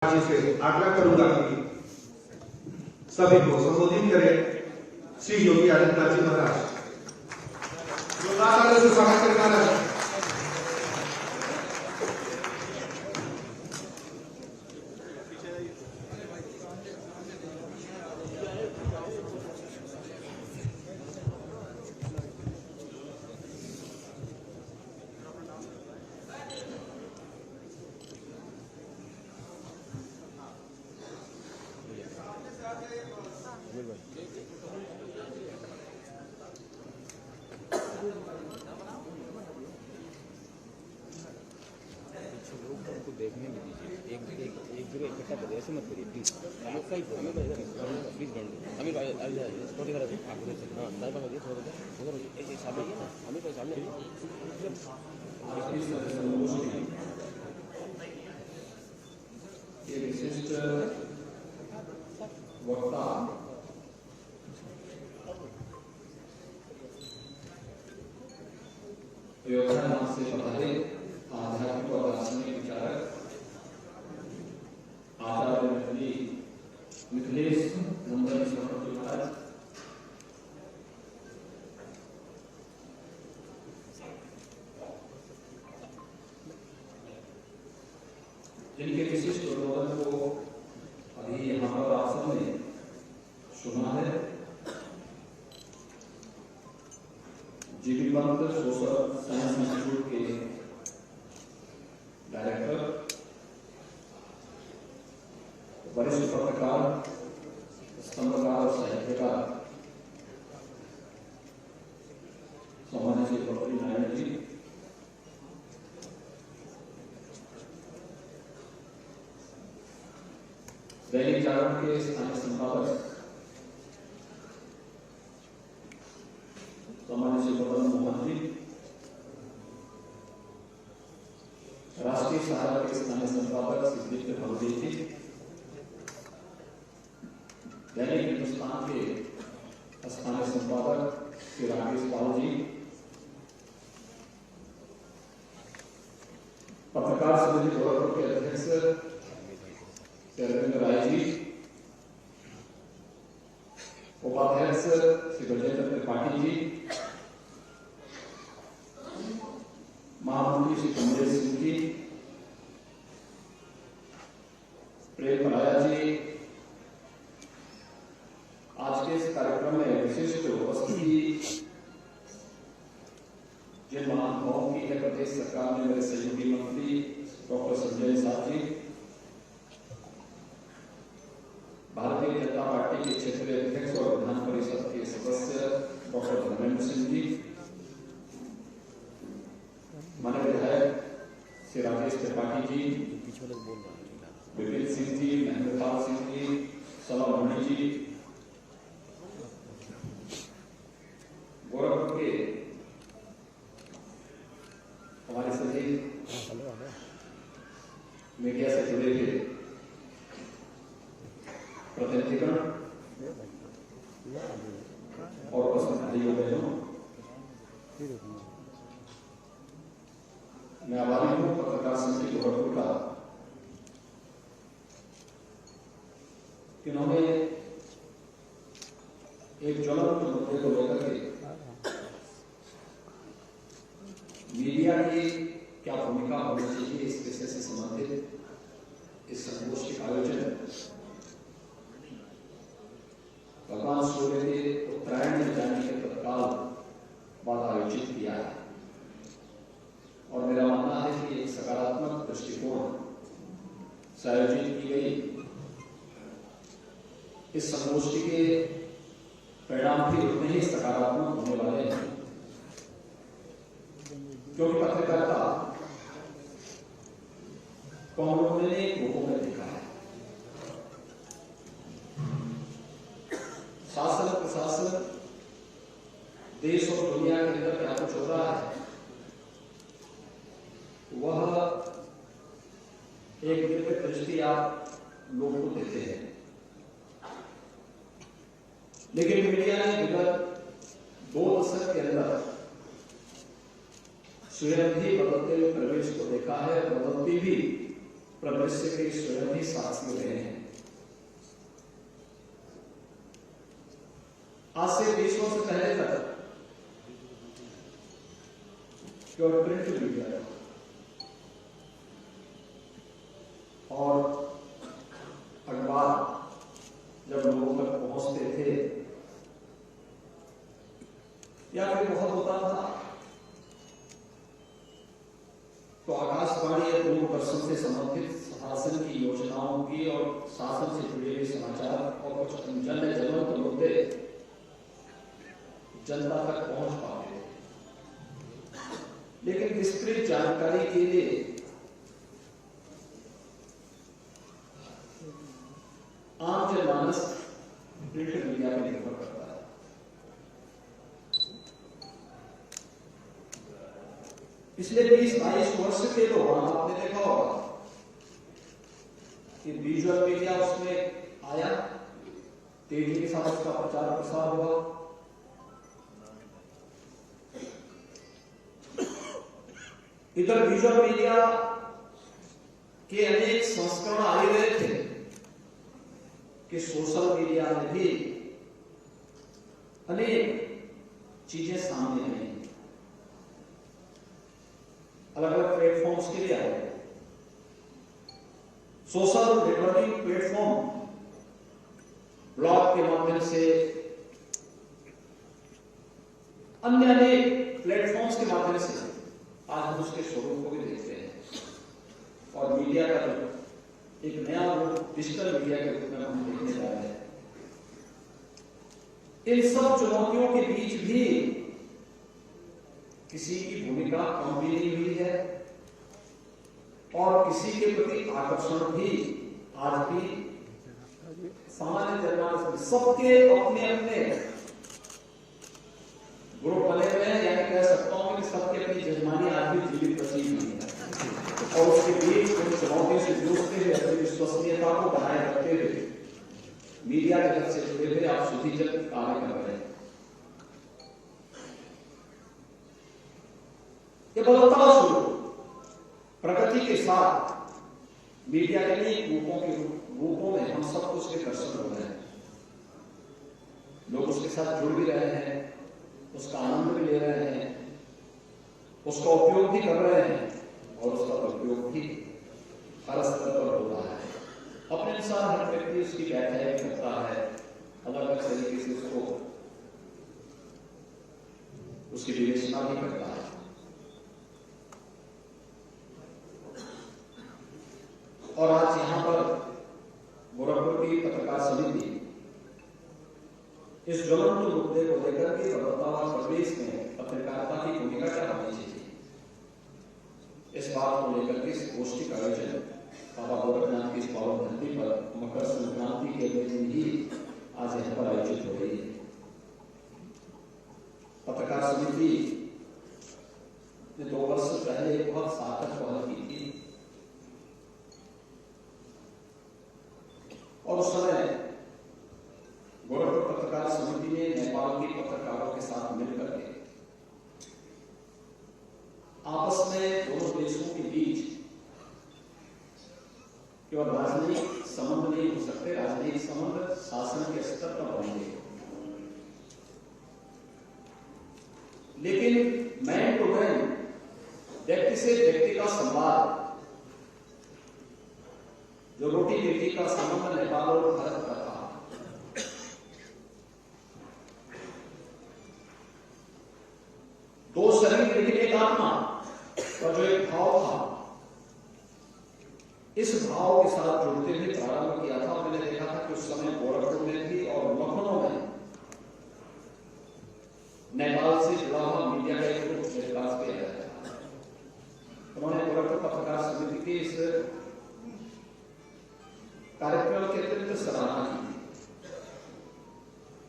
से आग्रह करूंगा कि सभी को संबोधित करें श्री योगी आदित्यनाथ जी महाराज। जोरदार से स्वागत करना है। देखने में दीजिए एक जगह इकट्ठा करिए, ऐसे मत करिए प्लीज। अमित भाई प्लीज अमित भाई आ जाइए, छोटी तरह से आगे से हां दाएं बाएं करिए, थोड़ा उधर एक सामने है ना, अमित भाई सामने ये विशिष्ट वक्ता अयोध्या नाम से पधारे आध्यात्मिक और दार्शनिक विचारक आचार्य मिथिलेश नंदन सरस्वती महाराज, जिनके विशिष्ट उद्बोधन को अभी यहाँ पर आप सबने सुना है। GB Pant social science institute के डायरेक्टर, वरिष्ठ पत्रकार, स्तंभकार और साहित्यकार सम्मानित श्री भगवती नारायण जी, दैनिक जागरण के स्थानीय संपादक सम्मानित श्री बबन मोहन जी, राष्ट्रीय सहारा के स्थानीय संपादक श्री दिव्य भवदेव जी, दैनिक हिंदुस्तान के स्थानीय संपादक श्री राकेश पाल जी, पत्रकार समिति गोरखपुर के अध्यक्ष श्री अरविंद राय जी, उपाध्यक्ष श्री गजेंद्र त्रिपाठी जी, महामंत्री श्री कमलेश सिंह जी, प्रेम पराया जी, आज के इस कार्यक्रम में विशिष्ट उपस्थिति जिन महानुभावों की है, प्रदेश सरकार में मेरे सहयोगी मंत्री डॉक्टर संजय साह जी, भारतीय जनता पार्टी के क्षेत्रीय अध्यक्ष और विधान परिषद के सदस्य डॉक्टर धर्मेंद्र सिंह जी, माननीय विधायक श्री राकेश त्रिपाठी जी, विपिन सिंह जी, महेंद्रपाल सिंह जी, सलामणी जी, गोरखपुर के हमारे सभी मीडिया से जुड़े हुए प्रतिनिधिगण और उपस्थित भाइयों बहनों, मैं आभारी हूं पत्रकार समिति गोरखपुर का, इन्होंने एक ज्वलंत मुद्दे को लेकर के मीडिया की क्या भूमिका होनी चाहिए इस विषय से संबंधित इस संगोष्ठी का आयोजन भगवान सूर्य के उत्तरायण में जाने के तत्काल बाद आयोजित किया है। और मेरा मानना है कि एक सकारात्मक दृष्टिकोण से आयोजित की गई इस संगोष्ठी के परिणाम भी उतने ही सकारात्मक होने वाले हैं, क्योंकि पत्रकारिता को हम लोगों ने रूपों में देखा है। शासन प्रशासन देश और दुनिया के अंदर क्या कुछ हो रहा है, वह एक दिव्य दृष्टि आप लोगों को देते हैं। लेकिन मीडिया ने विगत 2 दशक के अंदर स्वयं भी बदलते हुए परिवेश को देखा है, बदलती भी प्रदृश्य के स्वयं ही साक्षी रहे हैं। आज से 20 वर्ष पहले तक केवल प्रिंट मीडिया और अखबार जब लोगों तक पहुंचते थे या फिर बहुत होता था तो आकाशवाणी या दूरदर्शन से संबंधित शासन की योजनाओं की और शासन से जुड़े हुए समाचार और कुछ अन्य जरूरत मुद्दे जनता तक पहुंच पाते थे, लेकिन विस्तृत जानकारी के लिए आम जनमानस प्रिंट मीडिया पर निर्भर करता है। पिछले 20-22 वर्ष के दौरान आपने देखा होगा कि विजुअल मीडिया उसमें आया, तेजी के साथ उसका प्रचार प्रसार हुआ। इधर विजुअल मीडिया के अनेक संस्करण आ रहे थे कि सोशल मीडिया में भी अनेक चीजें सामने आई, अलग अलग प्लेटफॉर्म्स के लिए आए। सोशल नेटवर्किंग प्लेटफॉर्म ब्लॉग के माध्यम से, अन्य अनेक प्लेटफॉर्म्स के माध्यम से आज हम उसके स्वरूप को भी देखते हैं और मीडिया का एक नया रूप डिजिटल मीडिया के रूप में हम देखने जा रहे हैं। इन सब चुनौतियों के बीच भी किसी की भूमिका कम भी नहीं हुई है और किसी के प्रति आकर्षण भी आज भी सामान्य जनमानस में सबके अपने अपने ग्रुप बने हुए हैं, यानी कह सकता हूं कि सबकी अपनी जजमानी आज भी जीवित बची हुई है और उसके बीच उन चुनौतियों से जूझते हुए अपनी विश्वसनीयता को बनाए रखते हुए मीडिया जगत से जुड़े हुए आप सुधीजन कार्य कर रहे हैं। ये बदलता स्वरूप प्रकृति के साथ मीडिया के अनेक रूपों में हम सबको उसके दर्शन हो रहे हैं। लोग उसके साथ जुड़ भी रहे हैं, उसका आनंद भी ले रहे हैं, उसका उपयोग भी कर रहे हैं और उसका उपयोग भी हर स्तर पर हो रहा है। अपने अनुसार हर व्यक्ति उसकी व्याख्या भी करता है, अलग अलग तरीके से उसको उसकी विवेचना भी करता है। और आज यहां पर गोरखपुर की पत्रकार समिति इस ज्वलंत मुद्दे को लेकर के बदलता हुआ प्रदेश में पत्रकारिता की भूमिका क्या होनी चाहिए, इस बात को लेकर के इस गोष्ठी का आयोजन बाबा गोरखनाथ की इस पावन धरती पर मकर संक्रांति के दिन ही आज यहाँ पर आयोजित हो रही है। पत्रकार समिति ने 2 वर्ष पहले एक बहुत सार्थक पहल की थी और उस समय गोरखपुर पत्रकार समिति ने नेपाल के पत्रकारों के साथ मिलकर के आपस में दोनों देशों के बीच केवल राजनयिक संबंध नहीं हो सकते, राजनयिक संबंध शासन के स्तर पर होंगे, लेकिन मैन टू मैन, व्यक्ति से व्यक्ति का संवाद, जो रोटी बेटी का संबंध नेपाल और भारत का था, दो शरीर लेकिन एक आत्मा का जो एक भाव था, इस भाव के साथ जुड़ते हुए प्रारंभ किया था। मैंने देखा था कि उस समय गोरखपुर में भी और लखनऊ में नेपाल से जुड़ा हुआ मीडिया का एक ग्रुप विकास किया गया था। उन्होंने गोरखपुर पत्रकार समिति के इस कार्यक्रम के अत्यंत सराहना की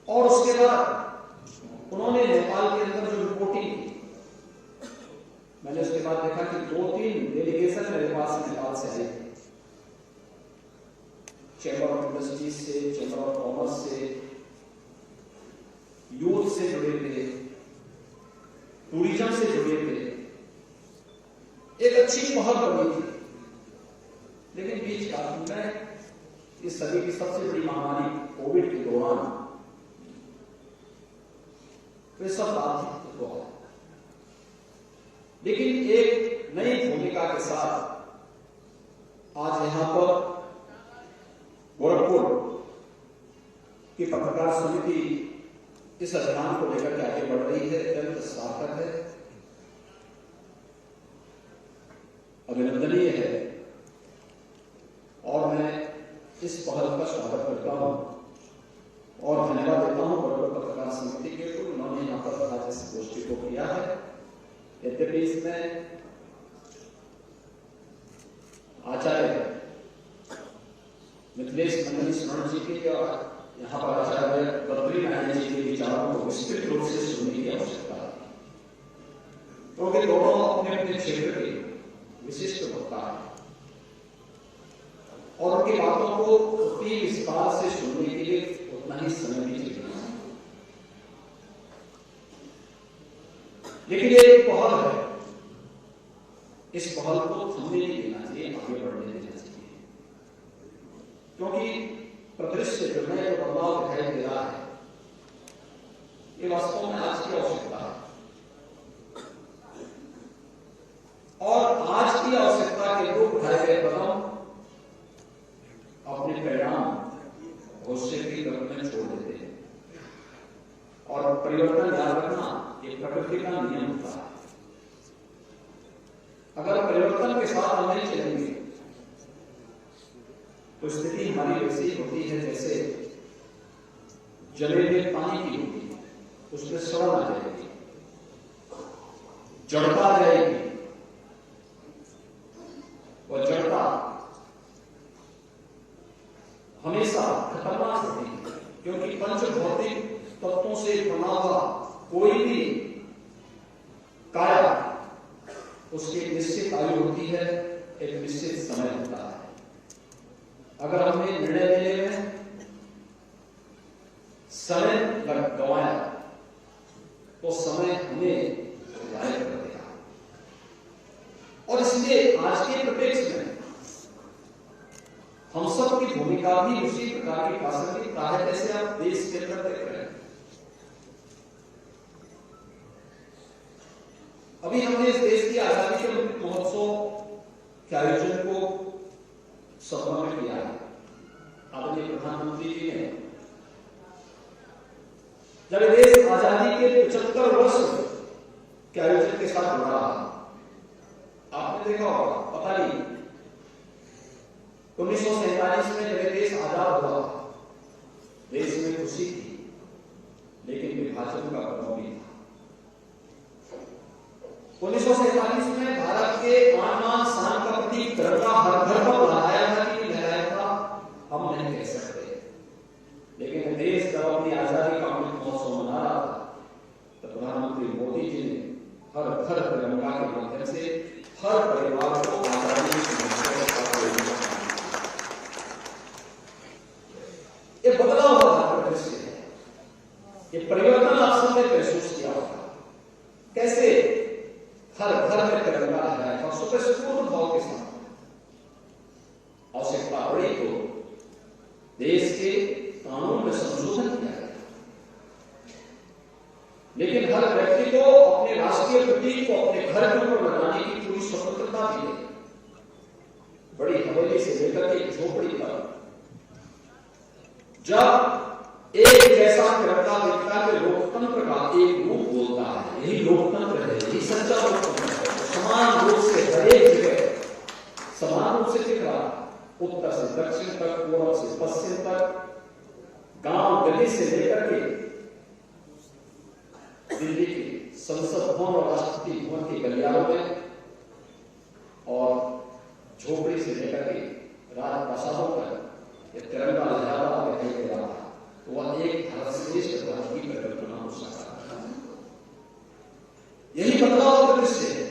और उसके बाद उन्होंने नेपाल के अंदर जो रिपोर्टिंग की, मैंने उसके बाद देखा कि 2-3 डेलीगेशन मेरे पास नेपाल से आए थे, चैम्बर ऑफ इंडस्ट्रीज से, चैम्बर ऑफ कॉमर्स से, यूथ से जुड़े थे, टूरिज्म से जुड़े थे। एक अच्छी पहल बनी थी, लेकिन काल में इस सदी की सबसे बड़ी महामारी कोविड के दौरान वे सब बात हुआ, लेकिन एक नई भूमिका के साथ आज यहां पर गोरखपुर की पत्रकार समिति इस अभियान को लेकर के आगे बढ़ रही है, अत्यंत सार्थक है, अभिनंदनीय है। और मैं इस पहल का स्वागत करता हूं और धन्यवाद देता हूं गोरखपुर पत्रकार समिति के, तो उन्होंने यहां पर आज इस गोष्ठी को किया है। यद्यपि इसमें आचार्य मिथिलेश मंडली स्मरण जी के और यहाँ पर आचार्य बद्री नारायण जी के विचारों को विस्तृत रूप से सुनने की आवश्यकता है, क्योंकि दोनों अपने अपने क्षेत्र के विशिष्ट वक्ता है और उनकी बातों को उतनी विस्तार से सुनने के लिए उतना ही समय भी चाहिए। लेकिन ये एक पहल है, इस पहल को थमने नहीं देना चाहिए, आगे बढ़ने देना चाहिए, क्योंकि परिदृश्य जो नए जो बदलाव दिखाई दे रहा है ये वास्तव में आज की आवश्यकता है और आज की आवश्यकता के रूप उठाए गए कदम अपने परिणाम भविष्य की तरफ में छोड़ देते हैं और परिवर्तन याद रखना एक प्रकृति का नियम होता है। अगर परिवर्तन के साथ हम नहीं चलेंगे तो स्थिति हमारी वैसी होती है जैसे जले हुए पानी की होती है, उसमें सड़न आ जाएगी, जड़ता आ जाएगी और जड़ता हमेशा खतरनाक होती है, क्योंकि पंचभौतिक तत्वों से बना हुआ कोई भी काया उसकी एक निश्चित आयु होती है, एक निश्चित समय होता है। अगर हमने निर्णय लेने में समय गंवाया तो समय हमें गायब कर देगा और इसलिए आज के परिप्रेक्ष्य में हम सब की भूमिका भी उसी प्रकार की प्रासंगिकता है जैसे आप देश के अंदर देख रहे हैं। अभी हमने इस देश की आजादी के अमृत महोत्सव के आयोजन को संपन्न किया है। आदरणीय प्रधानमंत्री जी ने जब देश आजादी के 75 वर्ष के आयोजन के साथ जुड़ा, आपने देखा होगा, पता नहीं 1947 में जब देश आजाद हुआ देश में खुशी थी, लेकिन विभाजन का प्रभाव भी था। 1947 में भारत के आन शान का प्रतीक तिरंगा हर घर पर लहराया था कि लहराया था हम नहीं कह सकते, लेकिन देश जब अपनी आजादी का अमृत महोत्सव मना रहा था तो प्रधानमंत्री मोदी जी ने हर घर तिरंगा के माध्यम से हर परिवार को आजादी ये बदलाव हुआ परिदृश्य है, ये परिवर्तन आप सबने महसूस किया होगा। कैसे हर घर में तिरंगा लहराया था स्वतःस्फूर्त भाव के साथ। आवश्यकता पड़ी तो देश के कानून में संशोधन किया गया, लेकिन हर व्यक्ति को अपने राष्ट्रीय प्रतीक को अपने घर के ऊपर लगाने की पूरी स्वतंत्रता दी है। बड़ी हवेली से लेकर के झोपड़ी तक जब एक जैसा तिरंगा दिखता है तो लोकतंत्र का एक रूप बोलता है, यही लोकतंत्र है, यही सच्चा लोकतंत्र है। समान रूप से हर एक जगह समान रूप से दिख रहा है, उत्तर से दक्षिण तक, पूर्व से पश्चिम तक, गांव गली से लेकर के दिल्ली की संसद भवन और राष्ट्रपति भवन के गलियारों में और झोपड़ी से लेकर के राजप्रासादों तक ये तिरंगा लहराता दिखाई दे रहा था। तो वह एक भारत श्रेष्ठ भारत की परिकल्पना हो सकता है। यही बदलाव का दृश्य है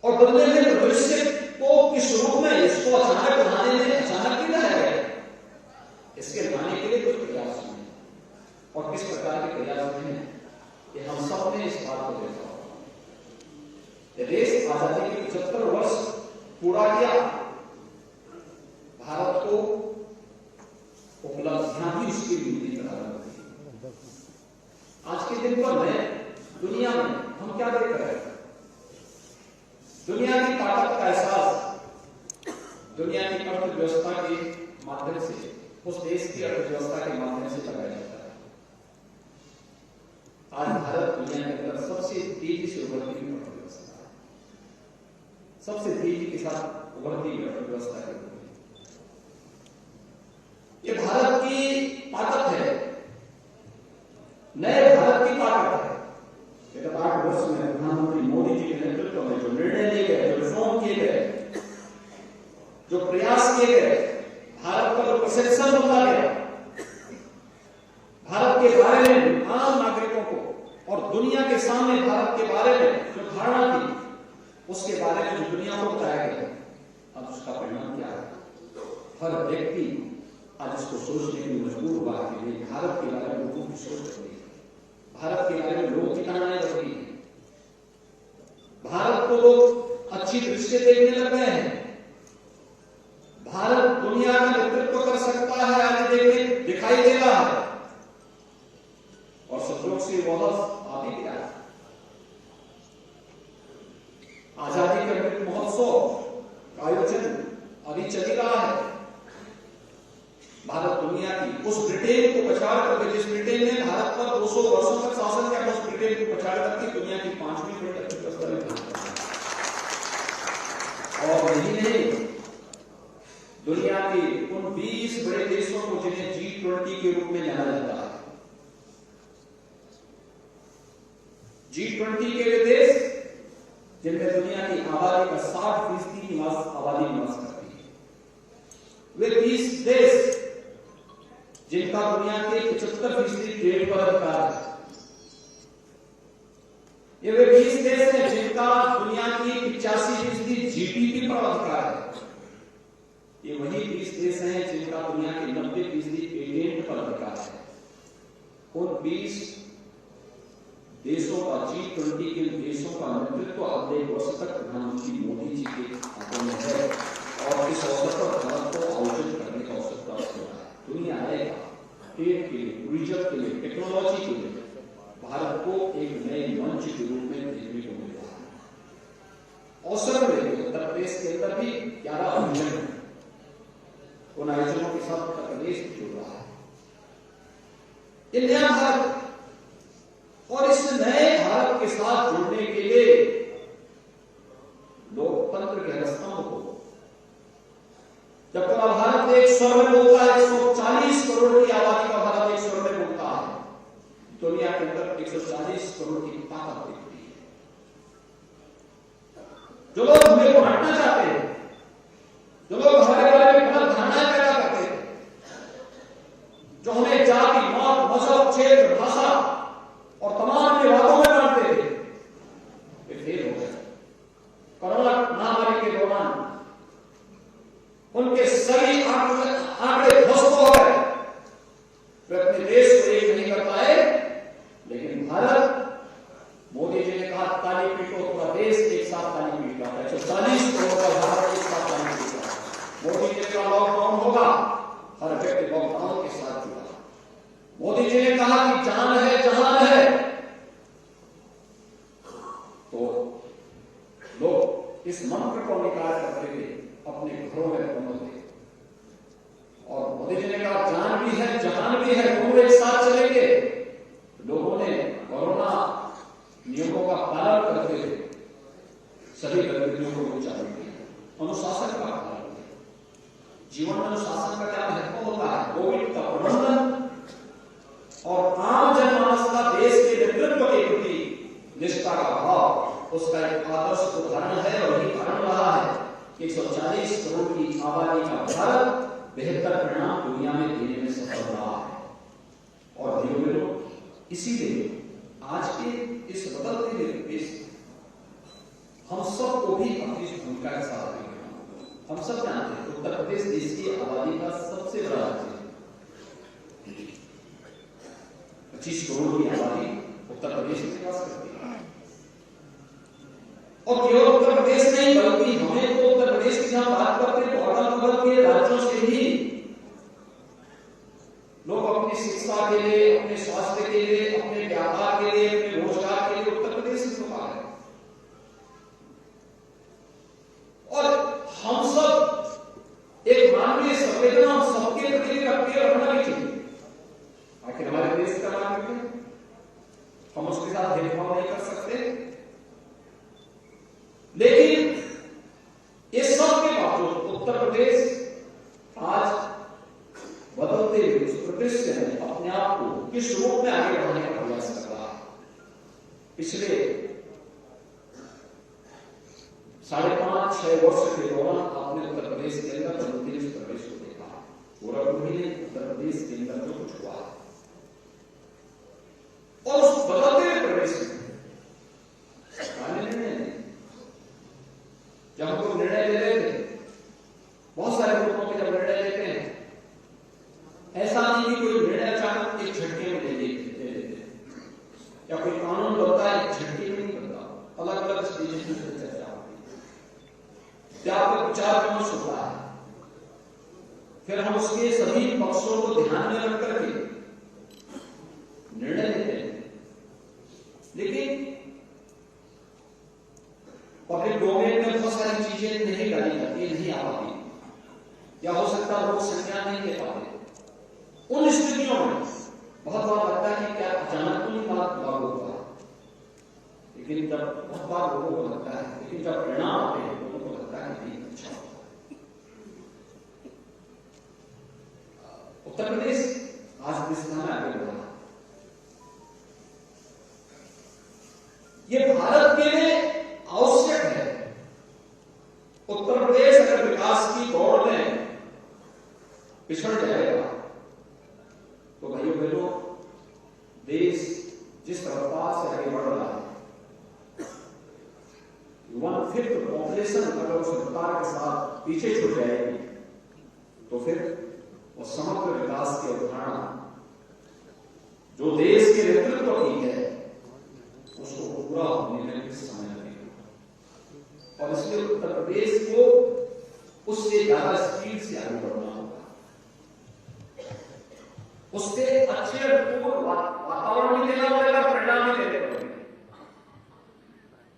और बदले में भविष्य को किस रूप में इसको अचानक बनाने में अचानक ही लाया गया, इसके लाने के लिए कुछ प्रयास हुए और किस प्रकार के प्रयास हुए हैं ये हम सब ने इस बात को देखा। देश आजादी के 75 वर्ष पूरा किया आज के दिन पर मैं दुनिया में हम क्या देख रहे हैं? दुनिया की ताकत का एहसास दुनिया की अर्थव्यवस्था के माध्यम से, उस देश की अर्थव्यवस्था के माध्यम से लगाया जाता है। आज भारत दुनिया के अंदर सबसे तेजी से उभरती हुई अर्थव्यवस्था है, सबसे तेजी के साथ उभरती हुई अर्थव्यवस्था है। ये भारत की ताकत है, नए भारत की ताकत है। विगत 8 वर्ष में प्रधानमंत्री मोदी जी के नेतृत्व में जो निर्णय लिए गए, जो रिफॉर्म किए गए, जो प्रयास किए गए, भारत का जो परसेप्शन बदला गया, भारत के बारे में आम नागरिकों को और दुनिया के सामने भारत के बारे में जो धारणा थी, उसके बारे में जो दुनिया को बताया गया, अब उसका परिणाम क्या है? हर व्यक्ति आज इसको सोचने के लिए मजबूर हुआ कि भारत के बारे में लोगों की सोच बदली है, भारत के बारे में लोगों की धारणाएं बदली है, भारत को लोग अच्छी दृष्टि से देखने लग गए हैं। भारत दुनिया का नेतृत्व कर सकता है, आगे देखने दिखाई दे रहा है, और संयोग से वह आ भी गया। आजादी का अमृत महोत्सव का आयोजन अभी चल रहा है। भारत दुनिया की उस ब्रिटेन को पछाड़ करके, जिस ब्रिटेन ने भारत पर 200 वर्षों तक शासन किया, उस ब्रिटेन को पछाड़ करके दुनिया की 5वीं बड़ी अर्थव्यवस्था में, और यही नहीं, दुनिया के उन 20 बड़े देशों को जिन्हें G20 के रूप में जाना जाता है, G20 के वे देश जिनमें दुनिया की आबादी का 60% आबादी निवास करती है, वे 20 देश जिनका दुनिया के 75% ट्रेड पर अधिकार है, ये वे 20 देश हैं जिनका दुनिया की 85% जीडीपी पर अधिकार है, ये वही 20 देश हैं जिनका दुनिया के 90% पेटेंट पर अधिकार है। उन 20 देशों का, G20 के देशों का नेतृत्व अगले वर्ष तक प्रधानमंत्री मोदी जी के हाथों में है, और इस अवसर पर भारत को आयोजित करने का अवसर प्राप्त हो रहा है। दुनिया आएगा ट्रेड के लिए, टूरिज्म के लिए, टेक्नोलॉजी के लिए, भारत को एक नए मंच के रूप में देखने को मिल रहा है। अवसर मिलेगा। उत्तर प्रदेश के अंदर भी 11 आयोजन है, उन आयोजनों के साथ उत्तर प्रदेश भी जुड़ रहा है। ये नया भारत, और इस नए भारत के साथ जुड़ने के लिए लोकतंत्र के स्तंभ को, जब पूरा भारत एक स्वर में बोलता है, 140 करोड़ की आबादी का भारत एक स्वर में बोलता है, दुनिया के अंदर 140 करोड़ की ताकत दिखती है। जो लोग हमें को हटना चाहते हैं, जो लोग हमारे बारे में गलत धारणाएं पैदा करते हैं, जो हमें जाति, मत, मजहब, क्षेत्र, भाषा और तमाम विवादों में बांटते थे, वे फेल हो गए। कोरोना महामारी के दौरान उनके सभी आंकड़े ध्वस्त हो गए। वे अपने देश को एक नहीं कर पाए, लेकिन भारत, मोदी जी ने कहा ताली पीटो, पूरा देश एक साथ ताली पीट रहा है। 140 करोड़ का भारत एक साथ ताली पीट रहा है। मोदी जी ने कहा लॉकडाउन होगा, हर व्यक्ति लॉकडाउन के साथ जुड़ा। मोदी जी ने कहा कि जान है जहान है, तो लोग इस मंत्र को निकाल करते हुए अपने घरों में बंद थे। और मोदी जी ने कहा जान भी है जहान भी है, दोनों एक साथ चलेंगे। लोगों ने कोरोना नियमों का पालन करते हुए सभी गतिविधियों को चालू किया, अनुशासन का पालन किया। जीवन में अनुशासन का क्या महत्व होता है? कोविड का प्रबंधन और आम जनमानस का देश के नेतृत्व के प्रति निष्ठा का भाव, उसका एक आदर्श उदाहरण है। और यही कारण रहा है 140 करोड़ की आबादी का भारत बेहतर परिणाम दुनिया में देने में सफल रहा है। और भाइयों बहनों, इसीलिए आज के इस बदलते हुए देश हम सबको भी अपनी भूमिका का साथ देना। हम सब जानते हैं उत्तर प्रदेश देश की आबादी का सबसे बड़ा राज्य है। 25 करोड़ की आबादी उत्तर प्रदेश में निवास करती है। और केवल उत्तर प्रदेश नहीं, बल्कि हमें तो उत्तर प्रदेश की जहां बात करते हैं तो अगल बगल के राज्यों से भी लोग अपनी शिक्षा के लिए, अपने स्वास्थ्य संवेदना हम सबके प्रति रखते रहना भी चाहिए। आखिर हमारे देश का नागरिक है, हम उसके साथ भेदभाव नहीं कर सकते। लेकिन इस सब के बावजूद उत्तर प्रदेश आज बदलते हुए उस परिदृश्य में अपने आप को किस रूप में आगे बढ़ाने का प्रयास कर रहा है। पिछले 5.5-6 वर्ष के दौरान आपने उत्तर प्रदेश के अंदर उत्तर प्रदेश को देखा, पूरा उत्तर प्रदेश के अंदर जो कुछ हुआ और उस बदलते हुए प्रदेश में सरकार ने निर्णय, जब हम लोग निर्णय ले रहे थे, बहुत सारे लोगों के जब निर्णय लेते हैं, ऐसा नहीं कि कोई निर्णय अचानक एक झटके में ले लेते या कोई कानून बनता है एक झटके में नहीं बनता, अलग अलग स्टेज में चर्चा होती है, त्याग विचार विमर्श होता है, फिर हम उसके सभी पक्षों को ध्यान में रख करके निर्णय लेते हैं। लेकिन पब्लिक डोमेन में बहुत सारी चीजें नहीं डाली जाती, नहीं आ पाती, या हो सकता है लोग संज्ञान नहीं ले पाते। उन स्थितियों में बहुत बार लगता है कि क्या अचानक तो नहीं बात लागू हुआ, लेकिन जब बहुत बार लोगों को लगता है, लेकिन जब परिणाम आते हैं लोगों को लगता है नहीं अच्छा। उत्तर प्रदेश आज दिशा में आगे बढ़ा, ये भारत के लिए आवश्यक है। उत्तर प्रदेश अगर विकास की दौड़ में पिछड़ जाएगा तो भाइयों बहनों, देश जिस रफ्तार से आगे बढ़ रहा है, 1/5 पॉपुलेशन अगर उस रफ्तार के साथ पीछे छूट जाएगी तो फिर वो समग्र विकास की अवधारणा जो देश के नेतृत्व की है उसको पूरा होने में कुछ समय लगेगा। और इसलिए उत्तर प्रदेश को उससे ज्यादा स्पीड से आगे बढ़ना होगा, उससे अच्छे वातावरण भी देना पड़ेगा, परिणाम भी देने पड़ेंगे।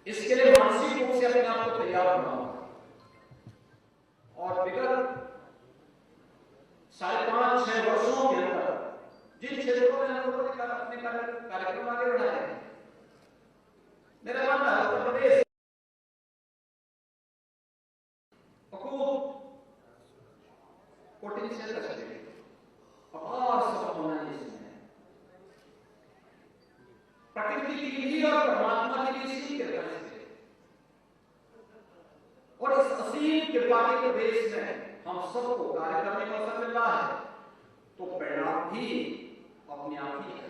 इसके लिए मानसिक रूप से अपने आप को तैयार करना होगा। और विगत 5.5-6 वर्षों के अंदर जिन क्षेत्रों में हम लोगों ने अपने कार्यक्रम आगे बढ़ाए हैं, मेरा मानना है उत्तर प्रदेश पोटेंशियल रखते हैं, अपार संभावना इसमें है। प्रकृति की भी और परमात्मा की भी इसी कृपा से, और इस असीम कृपा के प्रदेश में हम सबको कार्य करने का अवसर मिल रहा है, तो परिणाम भी अपने आप ही है।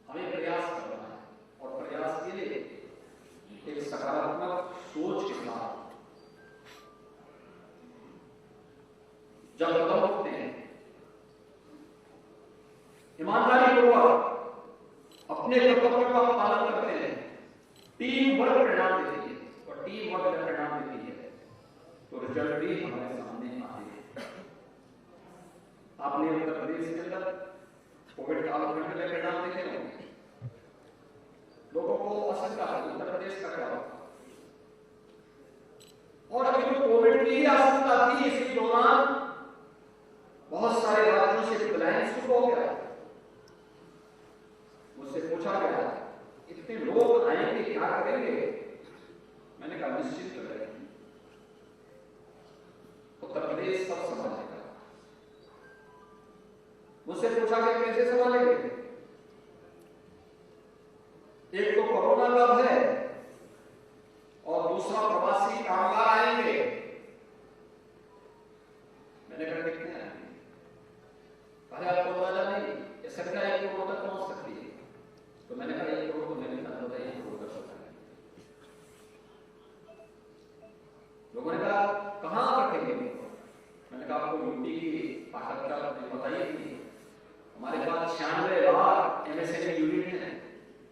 हमें प्रयास करना है और प्रयास के लिए एक सकारात्मक सोच के साथ जब कदम उठते हैं, ईमानदारी पूर्वक अपने कर्तव्यों का पालन करते हैं, टीम वर्क परिणाम देती है, और टीम वर्क परिणाम देती है तो रिजल्ट भी हमारे सामने आते हैं। आपने उत्तर प्रदेश के अंदर कोविड कालखंड में परिणाम देखे होंगे, लोगों को आशंका है उत्तर प्रदेश का क्या होगा, और अभी तो कोविड की ही आशंका थी, इसी दौरान बहुत सारे राज्यों से प्लान शुरू हो गया। मुझसे पूछा गया इतने लोग आएंगे क्या करेंगे, मैंने कहा निश्चित करेंगे, उत्तर प्रदेश सब संभालेगा। मुझसे पूछा गया कैसे संभालेंगे, एक तो कोरोना का भय और दूसरा प्रवासी कामगार आएंगे। मैंने कहा कितने आएंगे, अरे आपको अंदाजा नहीं, ये संख्या 1 करोड़ तक पहुंच सकती है। तो मैंने कहा 1 करोड़ तो मैंने कहा 1 करोड़ कर सकता है। लोगों ने कहा कहां रखेंगे, मैंने कहा आपको यूटी की ताकत का बताइए कि हमारे पास 96 लाख एमएसएमई यूनिट है,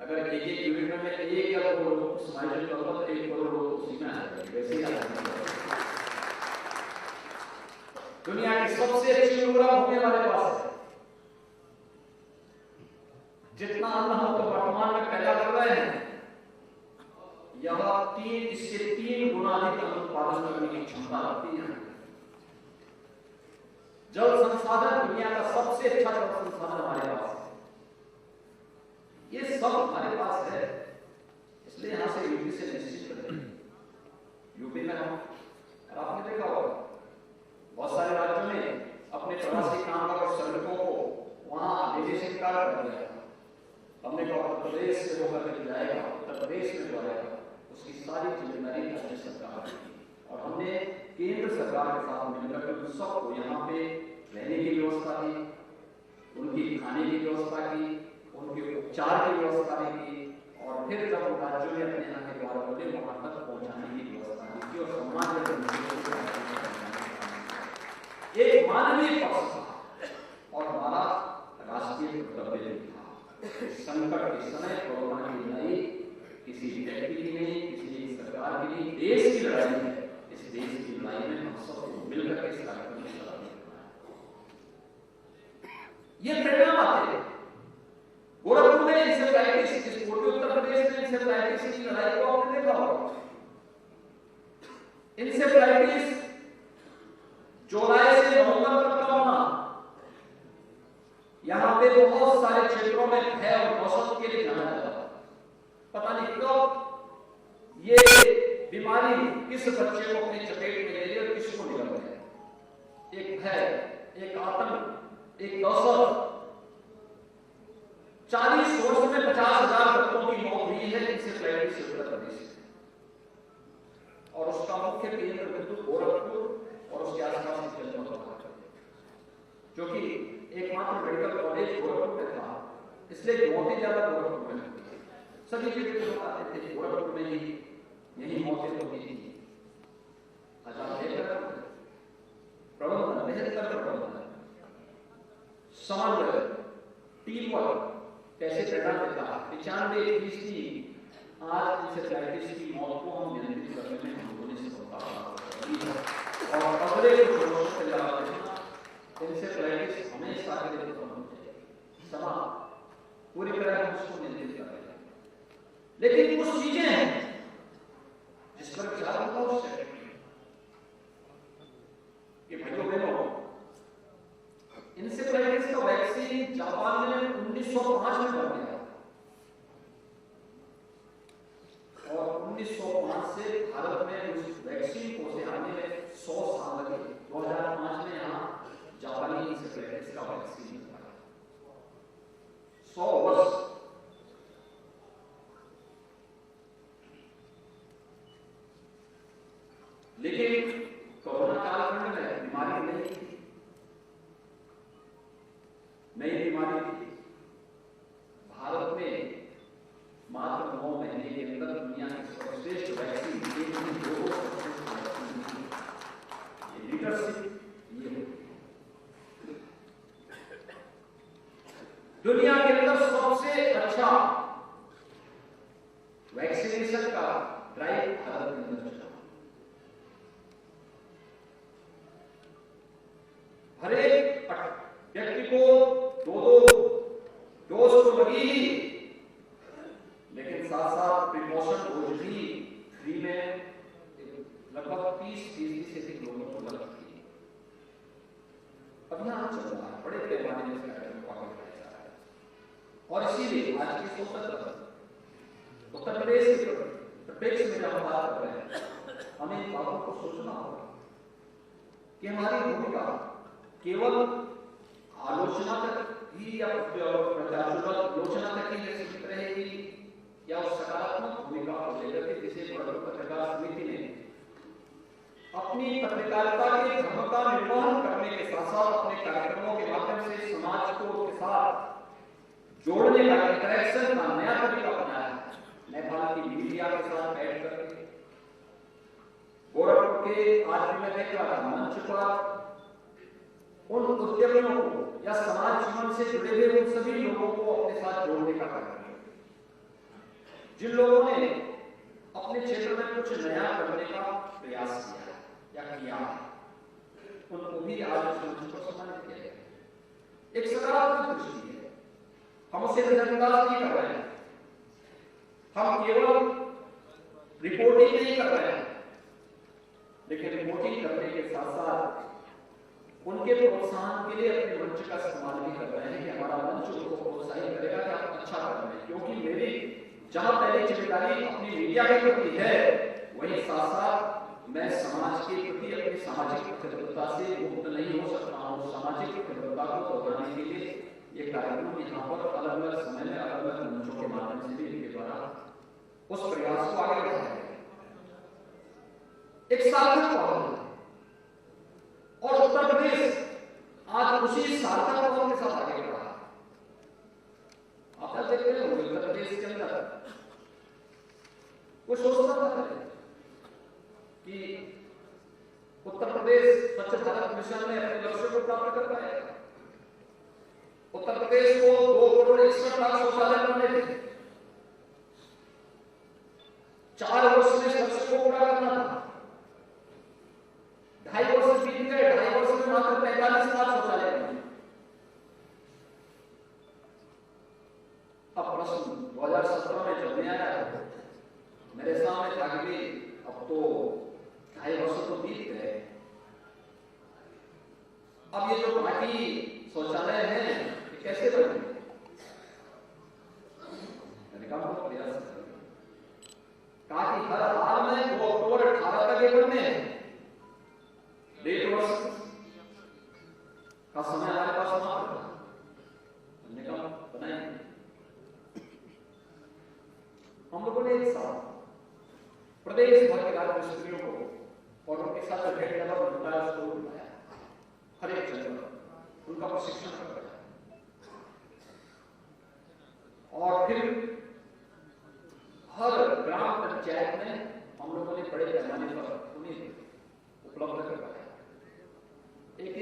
अगर एक यूनिट में 1 या 2 लोग समायोजन करूंगा तो 1 करोड़ लोग उसी में आ जाएंगे। वैसे ही दुनिया की सबसे अच्छी उर्वरा भूमि हमारे पास है, जितना अन्न हम तो वर्तमान में पैदा कर रहे हैं, यह इससे 3 गुना अधिक अन्न उत्पादन करने की क्षमता रखती है। जल संसाधन दुनिया का सबसे अच्छा जल संसाधन हमारे पास है। ये सब हमारे पास है, इसलिए यहां से यूपी से निश्चित करें। यूपी में हम, और आपने देखा होगा बहुत सारे राज्यों में अपने प्रवासी कामगार और श्रमिकों को वहां निवेशन कार्ड कर दिया। हमने कहा उत्तर प्रदेश से होकर के जाएगा, उत्तर प्रदेश में जो आएगा उसकी सारी जिम्मेदारी राज्य सरकार की, और हमने केंद्र सरकार के साथ मिलकर उन सबको यहाँ पे रहने की व्यवस्था की, उनकी खाने की व्यवस्था की, उनके उपचार की व्यवस्था की, और फिर जब राज्यों में अपने यहाँ के द्वार खोले वहां तक पहुंचाने की व्यवस्था की और समाज एक मानवीय पक्ष था और हमारा राष्ट्रीय कर्तव्य था। संकट के समय कोरोना की लड़ाई किसी व्यक्ति की नहीं, किसी सरकार की नहीं, देश की लड़ाई है। इस देश की लड़ाई में हम सबको मिलकर के इस कार्यक्रम में लड़ाई ये प्रेरणा बातें है। गोरखपुर में इंसेफ्लाइटिस, इस पूर्वी उत्तर प्रदेश में इंसेफ्लाइटिस की लड़ाई को आपने देखा होगा। इंसेफ्लाइटिस जुलाई से नवंबर तक का होना, यहां पे बहुत सारे क्षेत्रों में भय और दहशत के लिए जाना जाता है। पता नहीं कब ये बीमारी किस बच्चे को अपनी चपेट में ले रही है और किसको निकल रही है। एक भय, एक आतंक, एक दहशत। 40 वर्ष में 50,000 बच्चों की मौत हुई है इंसेफ्लाइटिस से उत्तर प्रदेश में, और उसका मुख्य केंद्र बिंदु गोरखपुर और उसके आसपास के जनपदों का, जो कि एकमात्र मेडिकल कॉलेज गोरखपुर में था, इसलिए मौतें ज्यादा गोरखपुर में होती थी। सभी जगह लोग आते थे, गोरखपुर में ही यही मौतें होती थी। प्रबंधन, बेहतर प्रबंधन, समन्वय, टीम वर्क कैसे प्रेरणा देता है। 95% आज इंसेफ्लाइटिस की मौत को हम नियंत्रित करने में हम लोगों ने सफलता, और अगले कुछ वर्षों से लगा देना इंसेफ्लाइटिस हमेशा के लिए खत्म हो जाएगी। समाज पूरी तरह हम उसको नियंत्रित कर रहे हैं, लेकिन कुछ चीजें हैं जिस पर विचार होगा उससे कि भाइयों बहनों, इंसेफ्लाइटिस का वैक्सीन जापान में 1905 में बन गया, और 1905 से भारत में उस वैक्सीन को से आने में 100 साल लगे। 2005 में यहाँ जापानी इंसेफ्लाइटिस का वैक्सीन बना, 100 वर्ष। लेकिन कोरोना कालखंड में बीमारी नहीं थी, नई बीमारी थी। भारत में मात्र 9 महीने के अंदर दुनिया की सर्वश्रेष्ठ वैक्सीन लीडरशिप ये दुनिया के अंदर सबसे अच्छा वैक्सीनेशन का ड्राइव भारत के अंदर चला। हर एक व्यक्ति को 2 डोज तो लगी ही, लेकिन साथ साथ प्रिकॉशन डोज भी फ्री में लगभग 30% से अधिक लोगों को लग चुकी है। अभियान चल रहा है, बड़े पैमाने में इसका कार्यक्रम आगे बढ़ाया जा रहा है, और इसीलिए आज की उत्तर प्रदेश के प्रत्येक में जब हम बात कर रहे हैं, हमें इन बातों को सोचना होगा कि हमारी भूमिका केवल आलोचना तक ही या आलोचना तक ही सीमित रहेगी, या उस सकारात्मक भूमिका को लेकर के जिसे पत्रकार समिति ने अपनी पत्रकारिता के धर्म का निर्वहन करने के साथ साथ अपने कार्यक्रमों के माध्यम से समाज को उसके साथ जोड़ने का, इंटरेक्शन का नया तरीका अपनाया है। नेपाल की मीडिया के साथ बैठ करके गोरखपुर के आज भी मैं देख रहा था मंच पर उन उद्यमियों को या समाज जीवन से जुड़े हुए उन सभी लोगों को अपने साथ जोड़ने का कार्यक्रम, जिन लोगों ने अपने क्षेत्र में कुछ नया करने का प्रयास किया या किया, उनको भी आज इस मंच पर सम्मानित किया गया। एक सकारात्मक दृष्टि है, हम उसे नजरअंदाज नहीं कर रहे हैं, हम केवल रिपोर्टिंग नहीं कर रहे हैं, लेकिन रिपोर्टिंग करने के साथ साथ उनके प्रोत्साहन के लिए अपने मंच का इस्तेमाल भी कर रहे हैं कि हमारा मंच उनको प्रोत्साहित करेगा कि आप अच्छा कर रहे हैं। क्योंकि मेरी जहां पहली जिम्मेदारी अपनी मीडिया के प्रति है, वहीं साथ साथ मैं समाज के प्रति अपनी सामाजिक प्रतिबद्धता से मुक्त नहीं हो सकता हूँ। सामाजिक प्रतिबद्धता को बढ़ाने के लिए ये कार्यक्रम यहाँ पर अलग अलग समय में अलग अलग मंचों के माध्यम से भी इनके द्वारा उस प्रयास को आगे बढ़ाया गया। एक सार्थक पहल है और उत्तर प्रदेश आज उसी सार्थक पहल के साथ आगे बढ़ा है। आप देखते हैं उत्तर प्रदेश के अंदर कुछ सोचता था कि उत्तर प्रदेश स्वच्छ भारत मिशन में अपने लक्ष्य को प्राप्त कर पाएगा। उत्तर प्रदेश को 2 करोड़ 61 लाख शौचालय बनाने थे, 4 वर्ष में लक्ष्य को पूरा करना था। 2.5 वर्ष बीत गए, 2.5 वर्ष में मात्र 45 लाख शौचालय बने। अब प्रश्न 2017 में जब मैं आया मेरे सामने था कि अब तो 2.5 वर्ष तो बीत गए, अब ये जो बाकी शौचालय हैं ये कैसे बनेंगे? मैंने कहा प्रयास कहा कि हर हाल में 2 अक्टूबर 18 तक ये बनने हैं। 1.5 वर्ष का समय हमारे पास समाप्त था। हमने कहा बनाएंगे। हम लोगों ने एक साथ प्रदेश भर के राजमिस्त्रियों को और उनके साथ बनाया, हर एक जगह उनका प्रशिक्षण करवाया और फिर हर ग्राम पंचायत में हम लोगों ने बड़े पैमाने पर उन्हें उपलब्ध करवाया। एक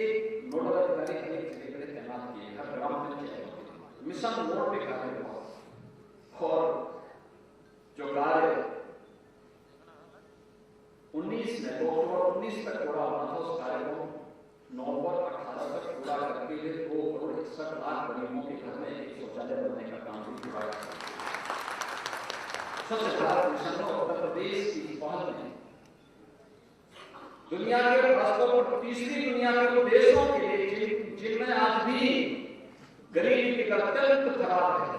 नोडल अधिकारी एक जगह पर तैनात किए हर ग्राम पंचायत मिशन मोड पे कार्य हुआ और जो कार्य 19 में 2 अक्टूबर 19 तक पूरा होना था, उस कार्य को नवंबर 18 तक पूरा करके 2 करोड़ 61 लाख गरीबों के घर में एक शौचालय बनाने का काम भी किया गया। स्वच्छ भारत मिशन उत्तर प्रदेश की पहल में दुनिया के खासतौर तीसरी दुनिया के देशों के लिए जिनमें आज भी गरीबी की अत्यंत खराब है,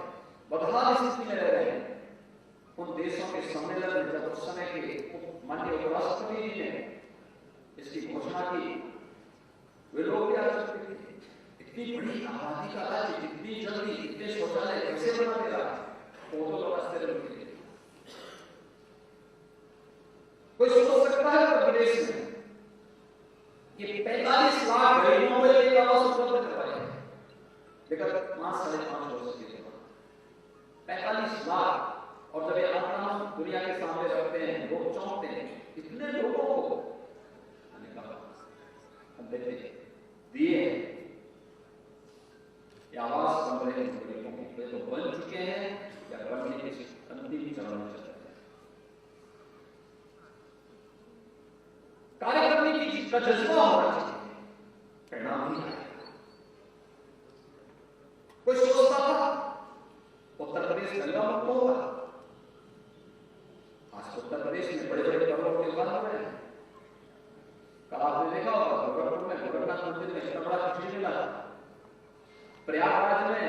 बदहाल स्थिति में रह रहे हैं, उन देशों के सम्मेलन में जब उस समय के माननीय उपराष्ट्रपति जी ने इसकी घोषणा की, वे लोग क्या करते थे? इतनी बड़ी आबादी का राज्य इतनी जल्दी इतने शौचालय कैसे बना दे रहा है? वो तो लोग आश्चर्य होते थे। कोई सोच सकता है उत्तर प्रदेश में कि 45 लाख गरीबों को एक आवास उपलब्ध करवाए, लेकिन 5-5.5 वर्ष के बाद 45 लाख, और जब ये आंकड़ा हम दुनिया के सामने रखते हैं लोग चौंकते हैं, इतने लोगों को मैंने कहा हम देते दिए या आवास बन रहे हैं, गरीबों के तो बन चुके हैं या बनने के अंतिम चरण में चल रहे हैं। कार्य करने की चीज का जज्बा होना चाहिए, परिणाम नहीं आएगा। कोई सोचता था उत्तर प्रदेश गंगा मुक्त होगा, आज उत्तर प्रदेश में बड़े बड़े पर्वों के त्योहार हो रहे हैं। कल आपने देखा होगा गोरखपुर में गोरखनाथ मंदिर में इतना बड़ा खिचड़ी मिला था, प्रयागराज में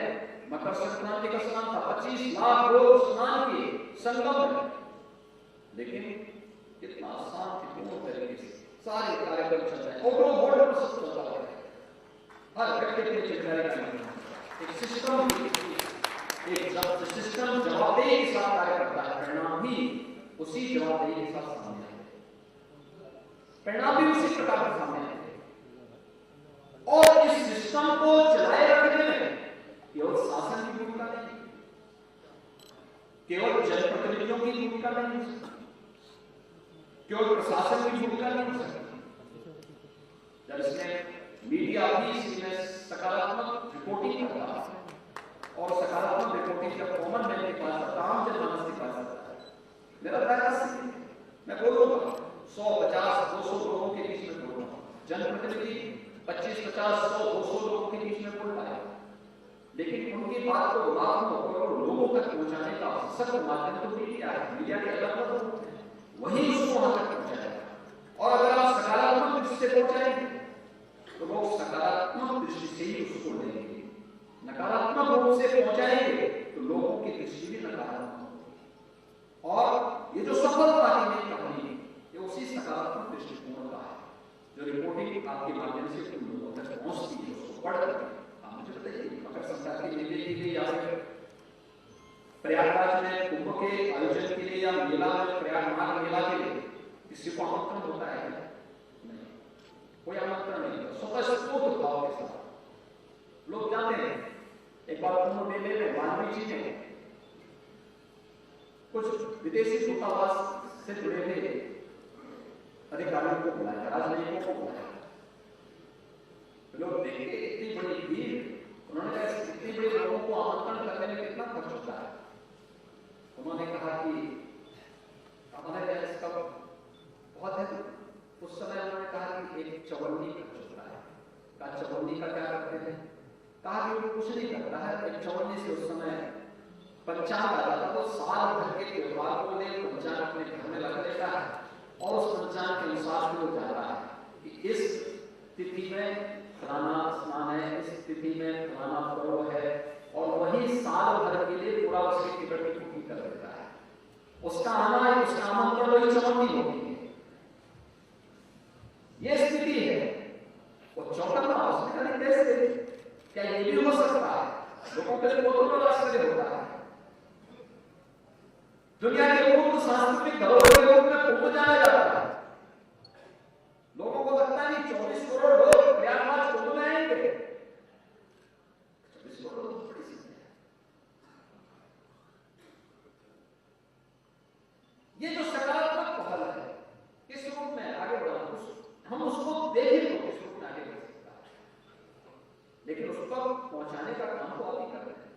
मकर संक्रांति का स्नान था, 25 लाख लोग स्नान किए संगम में, लेकिन इतना शांतिपूर्ण तरीके से सारे कार्यक्रम चल रहे हैं, ओवरऑल बोर्ड पर सब चल रहा है, हर व्यक्ति अपनी जिम्मेदारी का निर्वहन, एक सिस्टम जवाबदेही के साथ कार्य करता है, परिणाम भी उसी जवाबदेही के साथ सामने आते हैं, परिणाम भी उसी प्रकार के सामने आते हैं। और इस सिस्टम को चलाए रखने में केवल शासन की भूमिका नहीं, केवल जनप्रतिनिधियों की भूमिका नहीं, केवल प्रशासन की भूमिका नहीं हो सकती। जब इसमें मीडिया भी इसमें सकारात्मक रिपोर्टिंग करता है और सकारात्मक रिपोर्टिंग जब कॉमन मैन के पास आता है, आम जनमानस के पास आता है, मेरा प्रयास मैं बोलूंगा 100-50-200 लोगों के बीच में बोलूंगा, जनप्रतिनिधि 25-50-100-200 लोगों के बीच में बोल पाए, लेकिन उनकी बात को लाखों करोड़ों लोगों तक पहुंचाने का सशक्त माध्यम तो मीडिया है। मीडिया के अलग अलग वही उसको वहां तक पहुंचाएगा, और अगर आप सकारात्मक दृष्टि से पहुंचाएंगे तो लोग सकारात्मक रूप से पहुंचाएंगे तो लोगों की दृष्टि भी नकारात्मक होगी। और ये जो सफलता की नई कहानी है, ये उसी सकारात्मक दृष्टिकोण का है जो रिपोर्टिंग आपके माध्यम से तुम लोगों तक पहुंचती है, उसको पढ़ करके आप मुझे बताइए मकर संक्रांति के मेले के लिए या फिर प्रयागराज में कुंभ के आयोजन के लिए या मेला में प्रयागराज मेला के लिए किसी को आमंत्रण होता है? नहीं, कोई आमंत्रण नहीं होता। स्वतःस्फूर्त भाव के साथ लोग जाते हैं। एक बार कुंभ मेले में वाल्मीकि जी ने कुछ विदेशी दूतावास से जुड़े हुए अधिकारियों को बुलाया, राजनयिकों को बुलाया। लोग देखे इतनी बड़ी भीड़, उन्होंने कहा इतनी बड़ी लोगों को आमंत्रण करने में कितना खर्च होता है? उन्होंने कहा कि हमारे इसका बहुत है। उस समय उन्होंने कहा कि एक चवन्नी खर्च होता है। कहा चवन्नी का क्या करते हैं? कहा कि वो कुछ नहीं करता है, एक चवन्नी से उस समय पंचांग आ जाता है, तो साल भर के त्योहार को ले पंचांग अपने घर में लग लेता है और उस पंचांग के अनुसार वो जाता है कि इस तिथि में फलाना स्नान है, इस तिथि में फलाना पर्व है, और वही साल भर के लिए पूरा उसकी टिकट की बुकिंग कर देता है। उसका आना है, उसका आमंत्रण वही चवन्नी होगी। ये स्थिति है। वो चौंका, उसने कहा कैसे, क्या ये भी हो सकता है? लोगों के लिए बहुत बड़ा आश्चर्य होता है। दुनिया के लोगों को सांस्कृतिक धरोहर के रूप में कुंभ जाना जाता है। लोगों को लगता है कि 24 करोड़ लोग प्रयागराज कुंभ में आएंगे। 24 करोड़ लोग बड़ी संख्या है। ये जो सकारात्मक पहल है, किस रूप में आगे बढ़ाना, हम उसको देखें तो किस रूप में आगे बढ़ सकता है, लेकिन उस पर पहुंचाने का काम तो आप ही कर रहे हैं।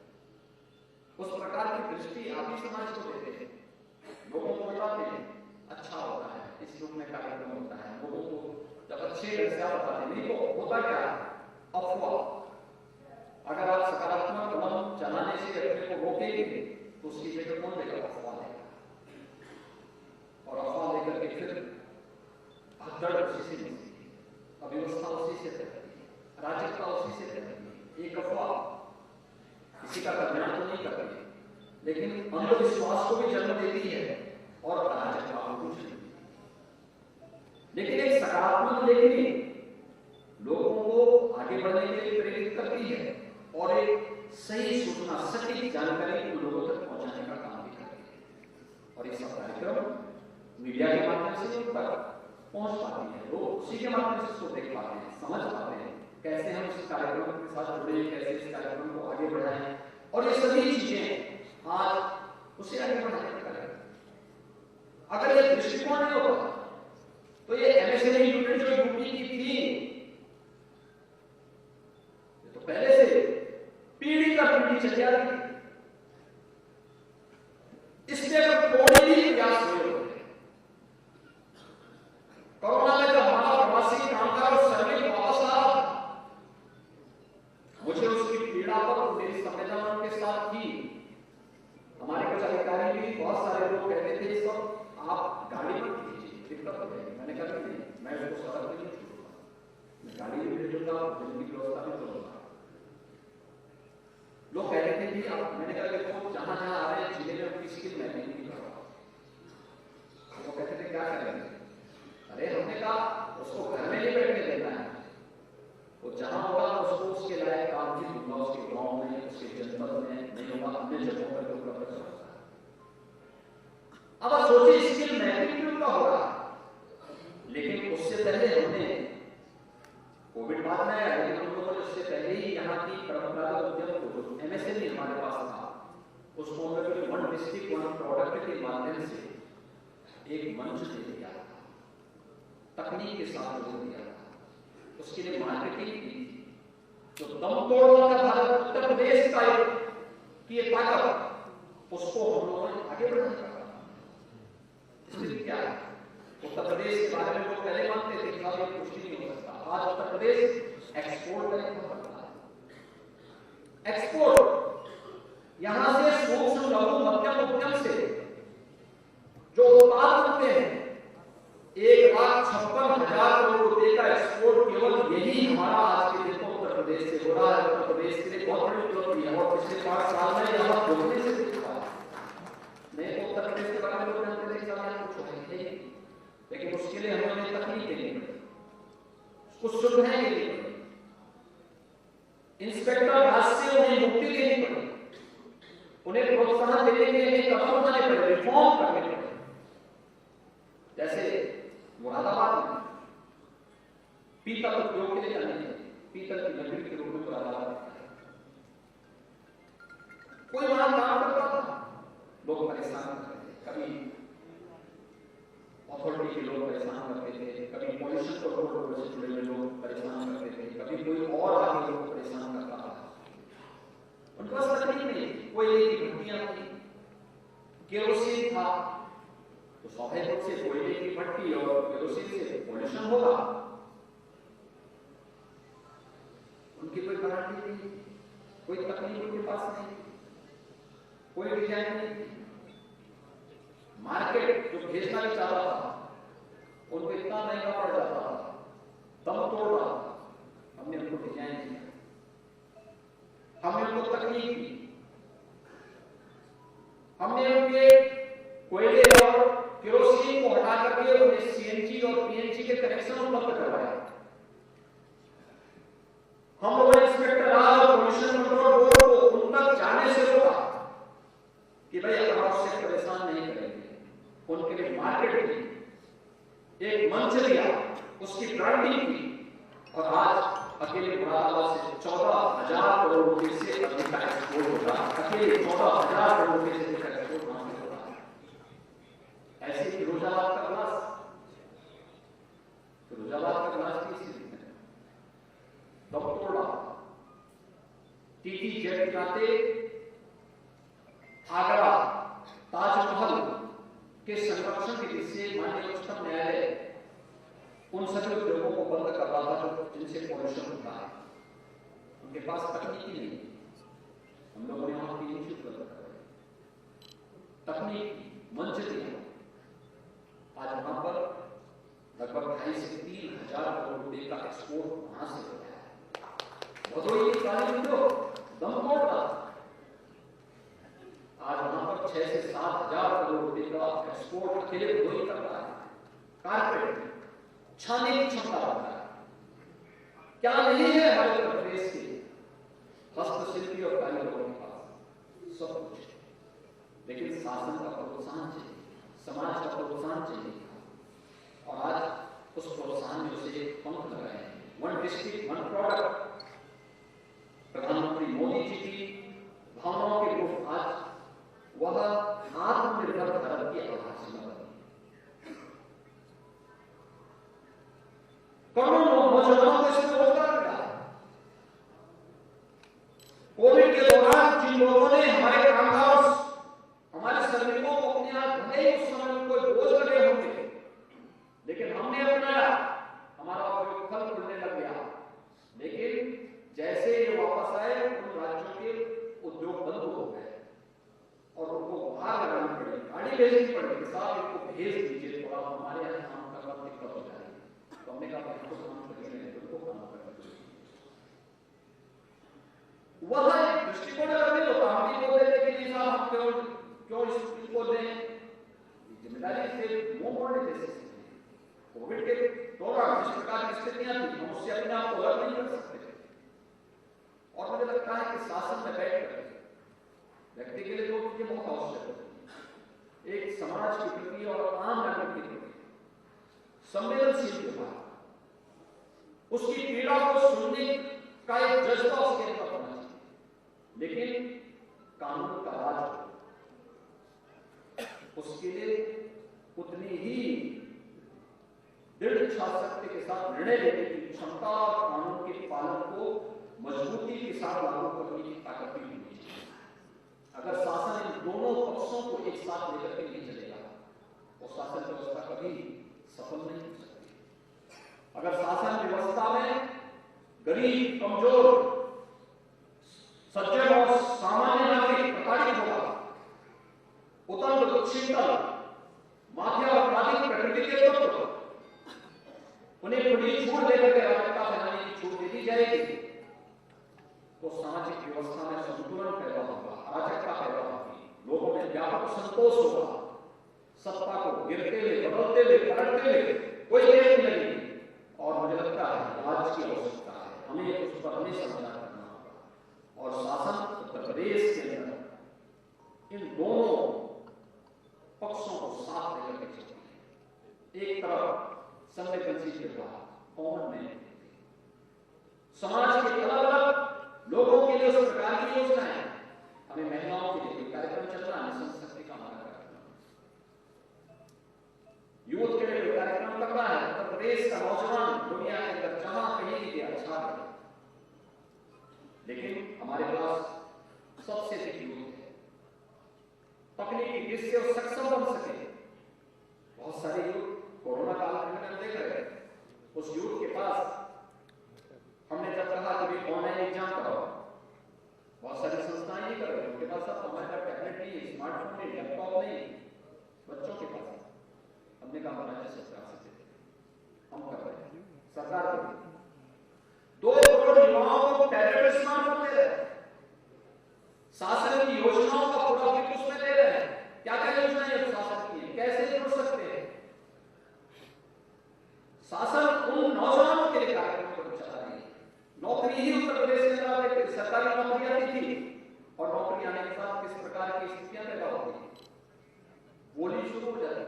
उस प्रकार की दृष्टि आप ही समाज को देते हैं, लोगों को बताते हैं अच्छा होता है, इस रूप में कार्यक्रम होता है। लोगों को जब अच्छे ढंग से आप बताते नहीं तो होता क्या है? अफवाह। अगर आप सकारात्मक कदम चलाने से अपने को रोकेंगे तो उसकी जगह कौन देगा? अफवाह देगा, और अफवाह लेकर के फिर भगदड़ उसी से मिलती है, अव्यवस्था उसी से रहती है, अराजकता उसी से रहती है। एक अफवाह किसी का कल्याण तो नहीं करती, लेकिन अंधविश्वास को भी जन्म देती है और अराजकता को कुछ नहीं। लेकिन एक सकारात्मक लेखनी लोगों को आगे बढ़ने के लिए प्रेरित करती है और एक सही सूचना, सटीक जानकारी को लोगों तक पहुंचाने का काम भी करती है। और ये सब कार्यक्रम मीडिया के माध्यम से उन तक पहुंच पाती है। लोग उसी के माध्यम से उसको देख पाते हैं, समझ पाते हैं कैसे हम इस कार्यक्रम के साथ जुड़े, कैसे इस कार्यक्रम को आगे बढ़ाएं। और ये सभी चीजें आज उसे आगे बढ़ाने का कार्यक्रम। अगर ये दृष्टिकोण नहीं होता तो ये एमएसएमई यूनिट जो यूपी की थी, तो पहले से पीढ़ी का पीढ़ी चल जाती थी। इसमें अगर थोड़े भी प्रयास हुए होते, कोरोना में जब हमारा प्रवासी कामगार और श्रमिक वापस आ रहा था, मुझे उसकी पीड़ा पर मेरी संवेदना उनके साथ थी। हमारे कुछ अधिकारी भी, बहुत सारे लोग कहते थे सब आप गाड़ी मत कीजिए, दिक्कत हो जाएगी। मैंने कहा नहीं, मैं उसको सड़क पे नहीं छोड़ूंगा, मैं गाड़ी भी भेजूंगा, जल्दी की व्यवस्था भी करूंगा। लोग कहते थे कि आप, मैंने कहा देखो जहां जहां आ रहे हैं जिले में उनकी स्किल मैपिंग नहीं कर रहा। वो कहते थे क्या करेंगे? अरे हमने कहा उसको घर में नहीं बैठने देना है, वो जहां होगा उसको उसके लायक काम भी दूंगा, उसके गांव में, उसके जनपद में, नहीं होगा अन्य जगहों पर उपलब्ध होगा। अब आप सोचिए स्किल मैपिंग क्यों का होगा, लेकिन उससे पहले हमने कोविड बाद में आया, लेकिन हम लोगों ने उससे पहले ही यहाँ की परंपरागत उद्यम को जो एमएसएमई हमारे पास था, उसको हमने वन डिस्ट्रिक्ट वन प्रोडक्ट के माध्यम से एक मंच दे दिया, तकनीक के साथ जोड़ दिया। उसके लिए मार्केटिंग की जो दम तोड़ना का भारत उत्तर प्रदेश का की ताकत, उसको हम लोगों ने आगे बढ़ाने का काम। इसलिए क्या है, उत्तर प्रदेश के बारे में लोग पहले मानते थे कि ये पुष्टि नहीं हो सकता। आज उत्तर प्रदेश एक्सपोर्ट करने को करता है। एक्सपोर्ट यहां से सूक्ष्म लघु मध्यम उद्यम से जो उत्पाद बनते हैं, 1,56,000 करोड़ रुपए का एक्सपोर्ट केवल यही हमारा आज के दिन उत्तर प्रदेश से हो रहा है। उत्तर प्रदेश के लिए बहुत बड़ी उपलब्धि है और 5 साल में यहाँ बोलने से सीखा। नहीं तो उत्तर प्रदेश के बारे में लोग जानते थे कि कुछ होते थे, लेकिन उसके लिए हमें तकलीफ देनी पड़ी, कुछ सुविधाएं देनी पड़ी, इंस्पेक्टर राज से उन्हें मुक्ति देनी पड़ी, उन्हें प्रोत्साहन देने के लिए कदम उठाने पड़े, रिफॉर्म करने पड़े। जैसे मुरादाबाद में पीतल उद्योग के लिए जाने पीतल की लकड़ी के रूप में मुरादाबाद कोई वहां काम करता था, लोग परेशान करते थे, कभी अथॉरिटी के लोग परेशान करते थे, कभी पॉल्यूशन कंट्रोल से जुड़े हुए लोग परेशान करते थे, कभी कोई और आगे लोग परेशान करता था। उनके पास तकनीक नहीं, कोयले की भट्टियां थी, केरोसिन था, तो स्वाभाविक रूप से कोयले की भट्टी और केरोसिन से पॉल्यूशन होगा। उनकी कोई गारंटी नहीं, कोई तकनीक उनके पास नहीं, कोई डिजाइन नहीं। मार्केट जो भेजना भी चाहता था उनको इतना महंगा पड़ जाता था, दम तोड़ रहा था। हमने उनको डिजाइन दिया, हमने उनको तकनीक दी, हमने उनके कोयले और केरोसिन को हटा करके उन्हें सीएनजी और पीएनजी के कनेक्शन उपलब्ध करवाया। हम लोगों ने इंस्पेक्टर राज और पॉल्यूशन कंट्रोल बोर्ड को उन तक जाने से रोका कि भाई अगर आपसे परेशान नहीं करेंगे, उनके लिए मार्केट दी, एक मंच दिया, उसकी ब्रांडिंग की, और आज अकेले मुरादाबाद से 14,000 करोड़ रुपए से अधिक का एक्सपोर्ट होगा। अकेले 14,000 करोड़ रुपए से अधिक का एक्सपोर्ट वहां से होगा। ऐसे फिरोजाबाद का ग्लास, फिरोजाबाद का ग्लास की स्थिति है, दम तोड़ रहा। टीटी जेट नाते आगरा ताजमहल के संरक्षण की दृष्टि से माननीय उच्चतम न्यायालय उन सभी उद्योगों को बंद कर रहा था जिनसे पॉल्यूशन होता है। उनके पास तकनीकी नहीं, हम लोगों ने वहां की उपलब्ध कराई, तकनीक मंच दिया। आज वहां पर लगभग 2.5 से 3 हजार करोड़ रुपए का एक्सपोर्ट वहां से हो रहा है। भदोही की काली उद्योग दम तोड़ रहा, आज वहां पर 6 से 7 हजार करोड़ रुपए का एक्सपोर्ट अकेले भदोही कर रहा है। कारपेट छाने की क्षमता रखता है, क्या नहीं है हमारे उत्तर प्रदेश के हस्तशिल्पी और कारीगरों के पास सब कुछ, लेकिन शासन का प्रोत्साहन चाहिए, समाज का प्रोत्साहन चाहिए, और आज उस प्रोत्साहन में उसे पंख लगाए हैं। 1 डिस्ट्रिक्ट 1 प्रोडक्ट, प्रधानमंत्री मोदी जी की भावनाओं के रूप आज वह आत्मनिर्भर भारत की आधारशिला बनी। करोड़ों नौजवानों को इसमें रोजगार मिला। कोविड के दौरान जिन लोगों ने हमारे कामगार, हमारे श्रमिकों को अपने आप, भले ही उस समय कोई बोझ लगे होंगे, लेकिन हमने अपनाया, हमारा उपयोग फल खुलने लग गया। लेकिन जैसे ये वापस आए, उन राज्यों के उद्योग बंद हो गए और उनको बाहर लगानी पड़ी, गाड़ी भेजनी पड़ी, साहब इनको भेज दीजिए, थोड़ा हमारे यहाँ काम करना दिक्कत हो जाएगी। तो हमने कहा इनको काम करेंगे, उनको काम करेंगे। वह एक दृष्टिकोण अगर नहीं होता, हम भी बोलते थे कि साहब हम क्यों इसको दें, जिम्मेदारी से मुंह मोड़ने जैसे। कोविड के दौरान जिस प्रकार की स्थितियां थी, हम उससे अपने आप को अलग नहीं कर सकते। और मुझे लगता है कि शासन में बैठकर व्यक्ति के लिए दो चीजें बहुत आवश्यक होती है। एक समाज के प्रति और आम नागरिक के प्रति संवेदनशील व्यवहार, उसकी पीड़ा को सुनने का एक जज्बा उसके अंदर होना चाहिए, लेकिन कानून का राज हो, उसके लिए उतनी ही दृढ़ इच्छा शक्ति के साथ निर्णय लेने की क्षमता और कानून के पालन को मजबूती के साथ लागू करने की ताकत भी होनी चाहिए। अगर शासन इन दोनों पक्षों को एक साथ लेकर के नहीं चलेगा, तो शासन व्यवस्था कभी सफल नहीं हो सकती। अगर शासन व्यवस्था में गरीब, कमजोर, सज्जन और सामान्य नागरिक प्रताड़ित होगा, उतंत्र, उच्छृंखल, माफियावादी प्रकृति के तत्व, उन्हें खुली छूट देकर के राजनीतिक फैलाने की छूट दे दी जाएगी, तो सामाजिक व्यवस्था में संतुलन पैदा होगा, अराजकता पैदा होगी, लोगों में व्यापक संतोष होगा, सत्ता को गिरते हुए, बदलते हुए, पलटते हुए कोई देर नहीं लगेगी। और मुझे लगता है आज की आवश्यकता है, हमें उस पर हमेशा विचार करना होगा। और शासन उत्तर प्रदेश के अंदर इन दोनों पक्षों को साथ लेकर के चलती है। एक तरफ संवेदनशील विभाग, कॉमन मैन, समाज के अलग अलग लोगों के लिए उस प्रकार की योजनाएं, हमें महिलाओं के लिए कार्यक्रम चल रहा है, मिशन शक्ति का हमारा कार्यक्रम, यूथ के लिए कार्यक्रम कर रहा है। उत्तर प्रदेश का नौजवान दुनिया के अंदर जहां कहीं भी अच्छा है, लेकिन हमारे पास सबसे अधिक यूथ है, तकनीकी जिससे वो सक्षम बन सके। बहुत सारे यूथ कोरोना काल में हम देख रहे हैं, उस यूथ के पास हमने जब कहा कि भी ऑनलाइन एग्जाम कराओ, बहुत सारी संस्थाएं ये कर रही हैं, उनके पास अब हमारे पास टैबलेट नहीं, स्मार्टफोन नहीं, लैपटॉप नहीं, बच्चों के पास। हमने कहा बनाया सरकार से, हम कर रहे हैं, सरकार कर रही है। 2 करोड़ युवाओं को टैबलेट स्मार्टफोन दे रहे हैं, शासन की योजनाओं का पूरा वित्त उसमें दे रहे हैं। क्या क्या योजनाएं शासन की है, कैसे जुड़ सकते हैं? शासन उन नौजवानों के लिए कार्यक्रम चला रही है। नौकरी ही उत्तर प्रदेश के अंदर सरकारी नौकरियां थी, और नौकरी आने के साथ किस प्रकार की स्थितियां पैदा होती, बोली शुरू हो जाती है।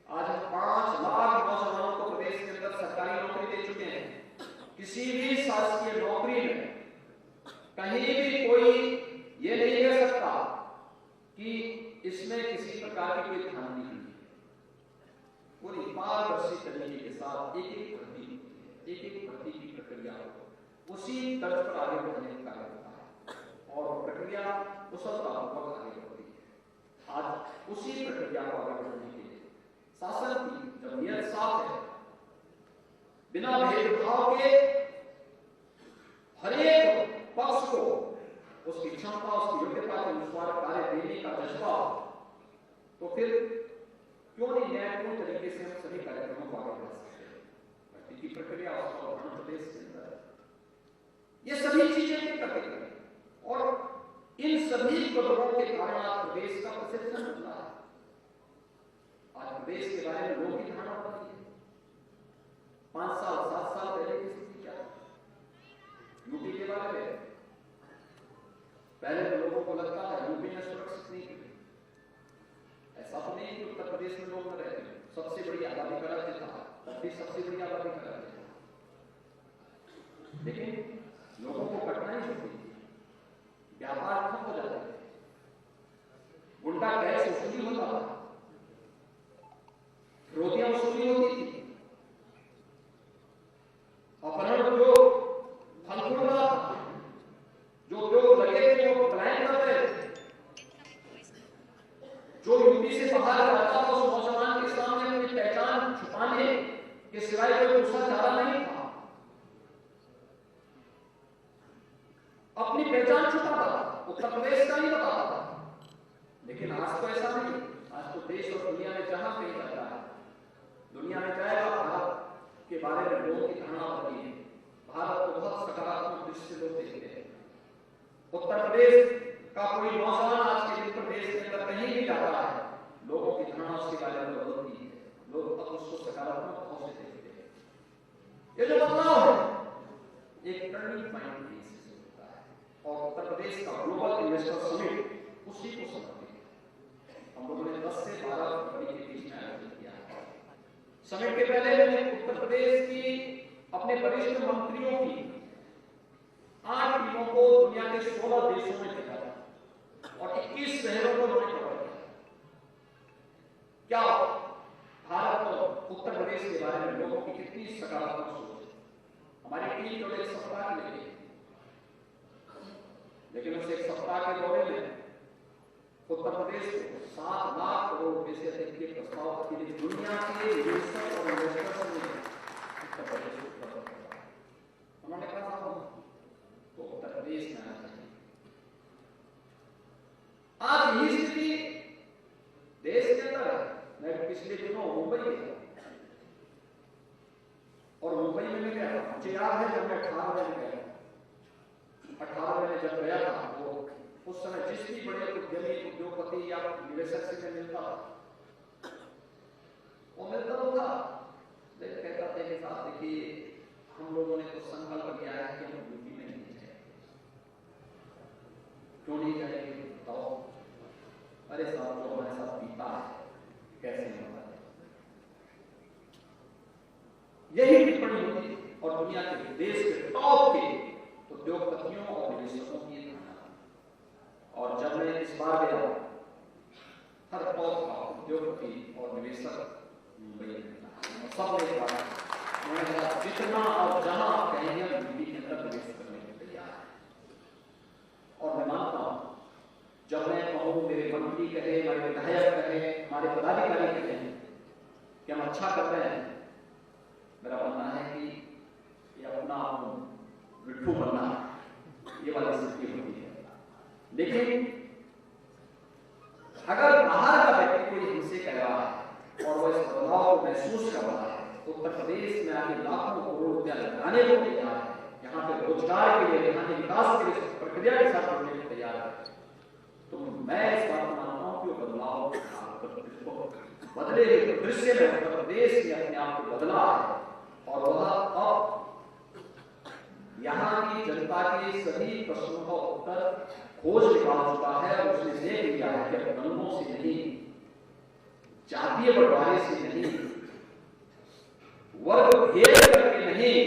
आज हम 5 लाख नौजवानों को प्रदेश के अंदर सरकारी नौकरी दे चुके हैं। किसी भी शासकीय नौकरी में कहीं भी कोई ये नहीं कह सकता कि इसमें किसी प्रकार की कोई धांधली नहीं है। पूरी पारदर्शी तरीके के साथ एक एक भर्ती की प्रक्रिया उसी तर्ज पर आगे बढ़ने का कार्य होता है, और प्रक्रिया कुशलतापूर्वक आगे बढ़ती है। आज उसी प्रक्रिया को आगे बढ़ने के लिए शासन की जब नियत साफ है, बिना भेदभाव के हर एक पक्ष को उसकी क्षमता, उसकी योग्यता के अनुसार कार्य देने का जज्बा, तो फिर क्यों नहीं न्यायपूर्ण तरीके से हम सभी कार्यक्रमों को आगे बढ़ा सकते हैं। भर्ती की प्रक्रिया उसका उत्तर प्रदेश के अंदर ये सभी चीजें करते हैं, और इन सभी कदमों के कारण आज प्रदेश का परसेप्शन बदला है। आज प्रदेश के बारे में लोग की धारणा बदली है। 5 साल 7 साल पहले की स्थिति क्या है यूपी के बारे में? पहले तो लोगों को लगता है यूपी में सुरक्षित नहीं है। ऐसा तो नहीं कि उत्तर प्रदेश में लोग न रहते, सबसे बड़ी आबादी का राज्य था, अभी सबसे बड़ी आबादी का राज्य था, लेकिन लोगों को कठिनाई होती थी, व्यापार ठप हो जाते थे, गुंडा टैक्स वसूली होता था, रोटियां वसूली होती थी, अपहरण जो फल फूल रहा था, जो लोग लगे थे वो पलायन कर रहे थे, जो यूपी से बाहर जाता था उस नौजवान के सामने अपनी पहचान छुपाने के सिवाय कोई दूसरा चारा नहीं था, अपनी पहचान छुपाता था, उत्तर प्रदेश का नहीं बताता था। लेकिन आज तो ऐसा नहीं, आज तो देश और दुनिया में जहां कहीं जाता है, दुनिया में जाएगा, भारत के बारे में लोगों की धारणा बदली है। भारत को बहुत सकारात्मक दृष्टि से लोग देखते हैं। उत्तर प्रदेश का कोई नौजवान आज के दिन प्रदेश के अंदर कहीं भी जाता है, लोगों की धारणा उसके बारे में बदलती है, लोग अब उसको सकारात्मक भाव से देखते हैं। ये जो बदलाव है एक टर्निंग पॉइंट से होता है, और उत्तर प्रदेश का ग्लोबल इन्वेस्टर समिट उसी को समझते हैं। हम लोगों ने 10 से 12 फरवरी के बीच में आयोजित किया है। समिट के पहले मैंने उत्तर प्रदेश की अपने वरिष्ठ मंत्रियों की 8 टीमों को दुनिया के 16 देशों में भेजा और 21 शहरों को उन्होंने कवर किया। क्या भारत और उत्तर प्रदेश के बारे में लोगों की कितनी सकारात्मक सोच है। हमारी टीम केवल 1 सप्ताह की लगी, लेकिन उस 1 सप्ताह के दौरे में उत्तर प्रदेश को 7 लाख करोड़ रुपए से अधिक के प्रस्ताव के लिए दुनिया के निवेशक और इन्वेस्टर्स ने उत्तर प्रदेश को प्रदान किया। उन्होंने कहा तो उत्तर प्रदेश में आना चाहिए। आज यही स्थिति देश के अंदर है। मैं पिछले दिनों मुंबई गया और मुंबई में मैं गया, मुझे याद है जब मैं 18 में गया 18 में जब गया था वो उस समय जिस भी बड़े उद्यमी उद्योगपति या निवेशक से मैं मिलता था वो मिलता तो था, लेकिन कहता था कि साथ देखिए हम लोगों ने तो संकल्प किया है कि हम यूपी में नहीं जाएंगे। क्यों नहीं जाएंगे बताओ? अरे साहब जो हमारे साथ बीता है कैसे नहीं होता है। यही टिप्पणी होती और दुनिया के देश के टॉप के उद्योगपतियों और निवेशकों की धारणा। और जब मैं इस बार गया हर टॉप का उद्योगपति और निवेशक मुंबई में मिला और सब ने कहा जितना और जहां आप कहेंगे हम यूपी के अंदर निवेश करने के लिए तैयार हैं। और मैं मानता हूं जब मैं कहूं मेरे मंत्री कहे, हमारे विधायक कहे, हमारे पदाधिकारी कहे कि हम अच्छा कर रहे हैं, मेरा मानना है कि ये अपना विट्ठू बनना ये वाली स्थिति होती है। लेकिन अगर बाहर का व्यक्ति कोई हमसे कह रहा है और वह इस बदलाव को महसूस कर रहा है, उत्तर प्रदेश में आगे लाखों करोड़ रुपया लगाने को तैयार है, यहाँ पे रोजगार के लिए, यहाँ के विकास के लिए प्रक्रिया के साथ जुड़ने को तैयार है, तो मैं इस बात को मानता हूं कि वो बदलाव बदले हुए दृश्य में उत्तर प्रदेश ने अपने आप को बदला है और वह अब यहाँ की जनता के सभी प्रश्नों का उत्तर खोज निकाल चुका है और उसने देख लिया है कि रंगों से नहीं, जातीय बंटवारे से नहीं, वर्ग भेद करके नहीं,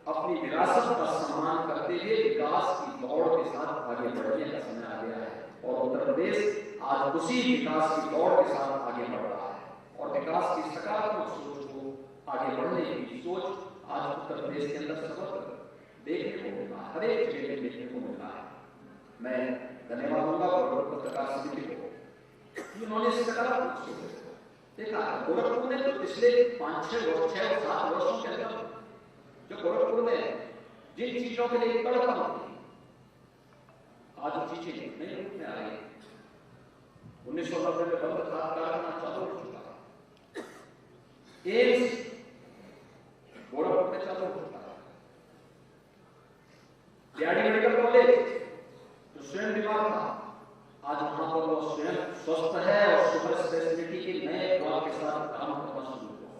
अपनी विरासत का सम्मान करते हुए विकास की दौड़ के साथ आगे बढ़ने का समय आ गया है। और उत्तर प्रदेश आज उसी विकास की दौड़ के साथ आगे बढ़ रहा है और विकास की सकारात्मक सोच को आगे बढ़ने की सोच आज उत्तर प्रदेश के अंदर सर्वत्र देखने को मिल रहा है, हर एक जगह देखने को मिल रहा है। मैं धन्यवाद दूंगा गोरखपुर पत्रकार समिति को, उन्होंने सकारात्मक सोच देखा। गोरखपुर ने तो पिछले 5-6 वर्ष 6-7 वर्षों के अंदर जो गोरखपुर में जिन चीजों के लिए तड़प होती आज वो चीजें नई रूप में आ रही। 1990 में बंद खाद कारखाना चालू हो चुका है, एम्स गोरखपुर में चालू हो चुका है, डीआरडी मेडिकल कॉलेज जो स्वयं बीमार था आज वहां पर वो स्वयं स्वस्थ है और सुपर स्पेशलिटी के नए ब्लॉक के साथ काम करना शुरू हुआ।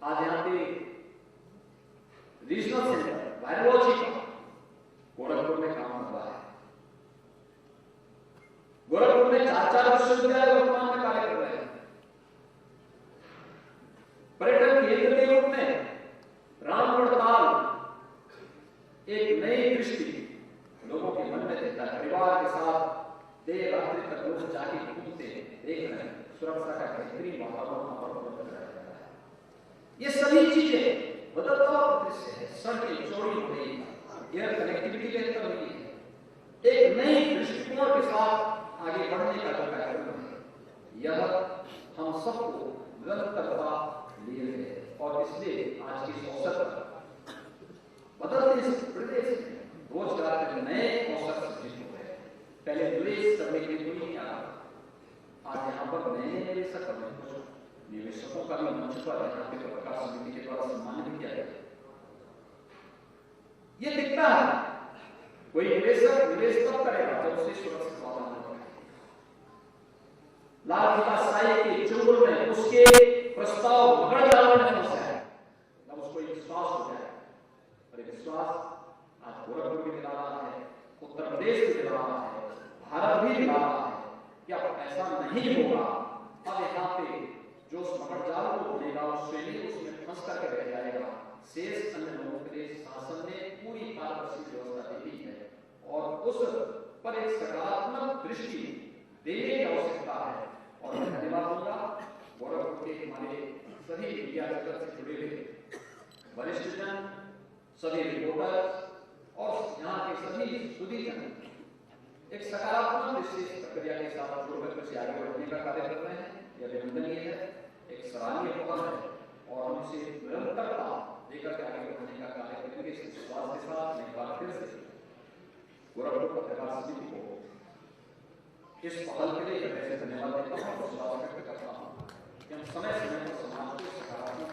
आज यहाँ पे रीजनल सेंटर वायरोलॉजी का गोरखपुर में काम कर रहा है। गोरखपुर में 4 विश्वविद्यालय वर्तमान में कार्य कर रहे हैं। पर्यटन केंद्र के रूप में रामगढ़ताल एक नई दृष्टि लोगों के मन में देता है। परिवार के साथ देर रात्रि तक लोग जाके घूमते देख रहे हैं, सुरक्षा का बेहतरीन वातावरण उपलब्ध कराया जा रहा है। ये सभी चीजें बदलाव दृश्य है। सड़कें चौड़ी हो गई, एयर कनेक्टिविटी बेहतर हुई है, एक नई दृष्टिकोण के साथ आगे बढ़ने का जो कार्यक्रम है यह हम सबको निरंतरता लिए है। और इसलिए आज की इस अवसर पर बदलते इस प्रदेश में रोजगार के नए अवसर सृजित हो गए। पहले निवेश करने के लिए कोई नहीं आ रहा, आज यहाँ पर नए निवेशक करने को निवेशकों का भी मंच पर यहाँ पे पत्रकार समिति के द्वारा सम्मान भी किया गया। ये दिखता है कोई निवेशक निवेश तब करेगा जब उसे सुरक्षित वातावरण मिले। लाल किला साई के चुंगल में उसके प्रस्ताव मगड़ जाने में फंसा है, तब उसको एक विश्वास हो जाए। और विश्वास आज गोरखपुर भी दिला रहा है, उत्तर प्रदेश भी दिला रहा है, भारत भी दिला रहा है कि अब ऐसा नहीं होगा। अब यहाँ पे जो उस मगड़ जाल को खोलेगा उस श्रेणी उसमें फंस करके रह जाएगा। शेष अन्य लोगों के लिए शासन ने पूरी पारदर्शी व्यवस्था दी है और उस पर एक सकारात्मक दृष्टि देने की आवश्यकता है। और मैं धन्यवाद दूंगा गोरखपुर के हमारे सभी मीडिया जगत से जुड़े हुए वरिष्ठ जन, सभी रिपोर्टर्स और यहाँ के सभी सुधीजन एक सकारात्मक दृष्टि प्रक्रिया के साथ जुड़कर से आगे बढ़ने का कार्य कर रहे हैं। यह अभिनंदनीय है, एक सराहनीय पहल है और हम इसे निरंतरता लेकर के आगे बढ़ने का कार्य करेंगे। इस विश्वास के साथ एक बार फिर से गोरखपुर पत्रकार समिति को इस पहल के लिए मैं धन्यवाद देता हूँ और विश्वास व्यक्त करता हूँ कि हम समय समय पर समाज को सकारात्मक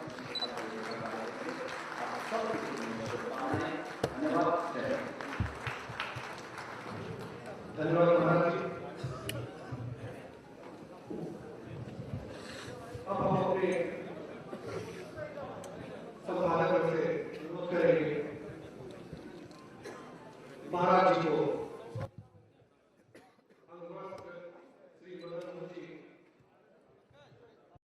धन्यवाद महाराज जी। अब हम अपने संपादक से अनुरोध करेंगे महाराज जी को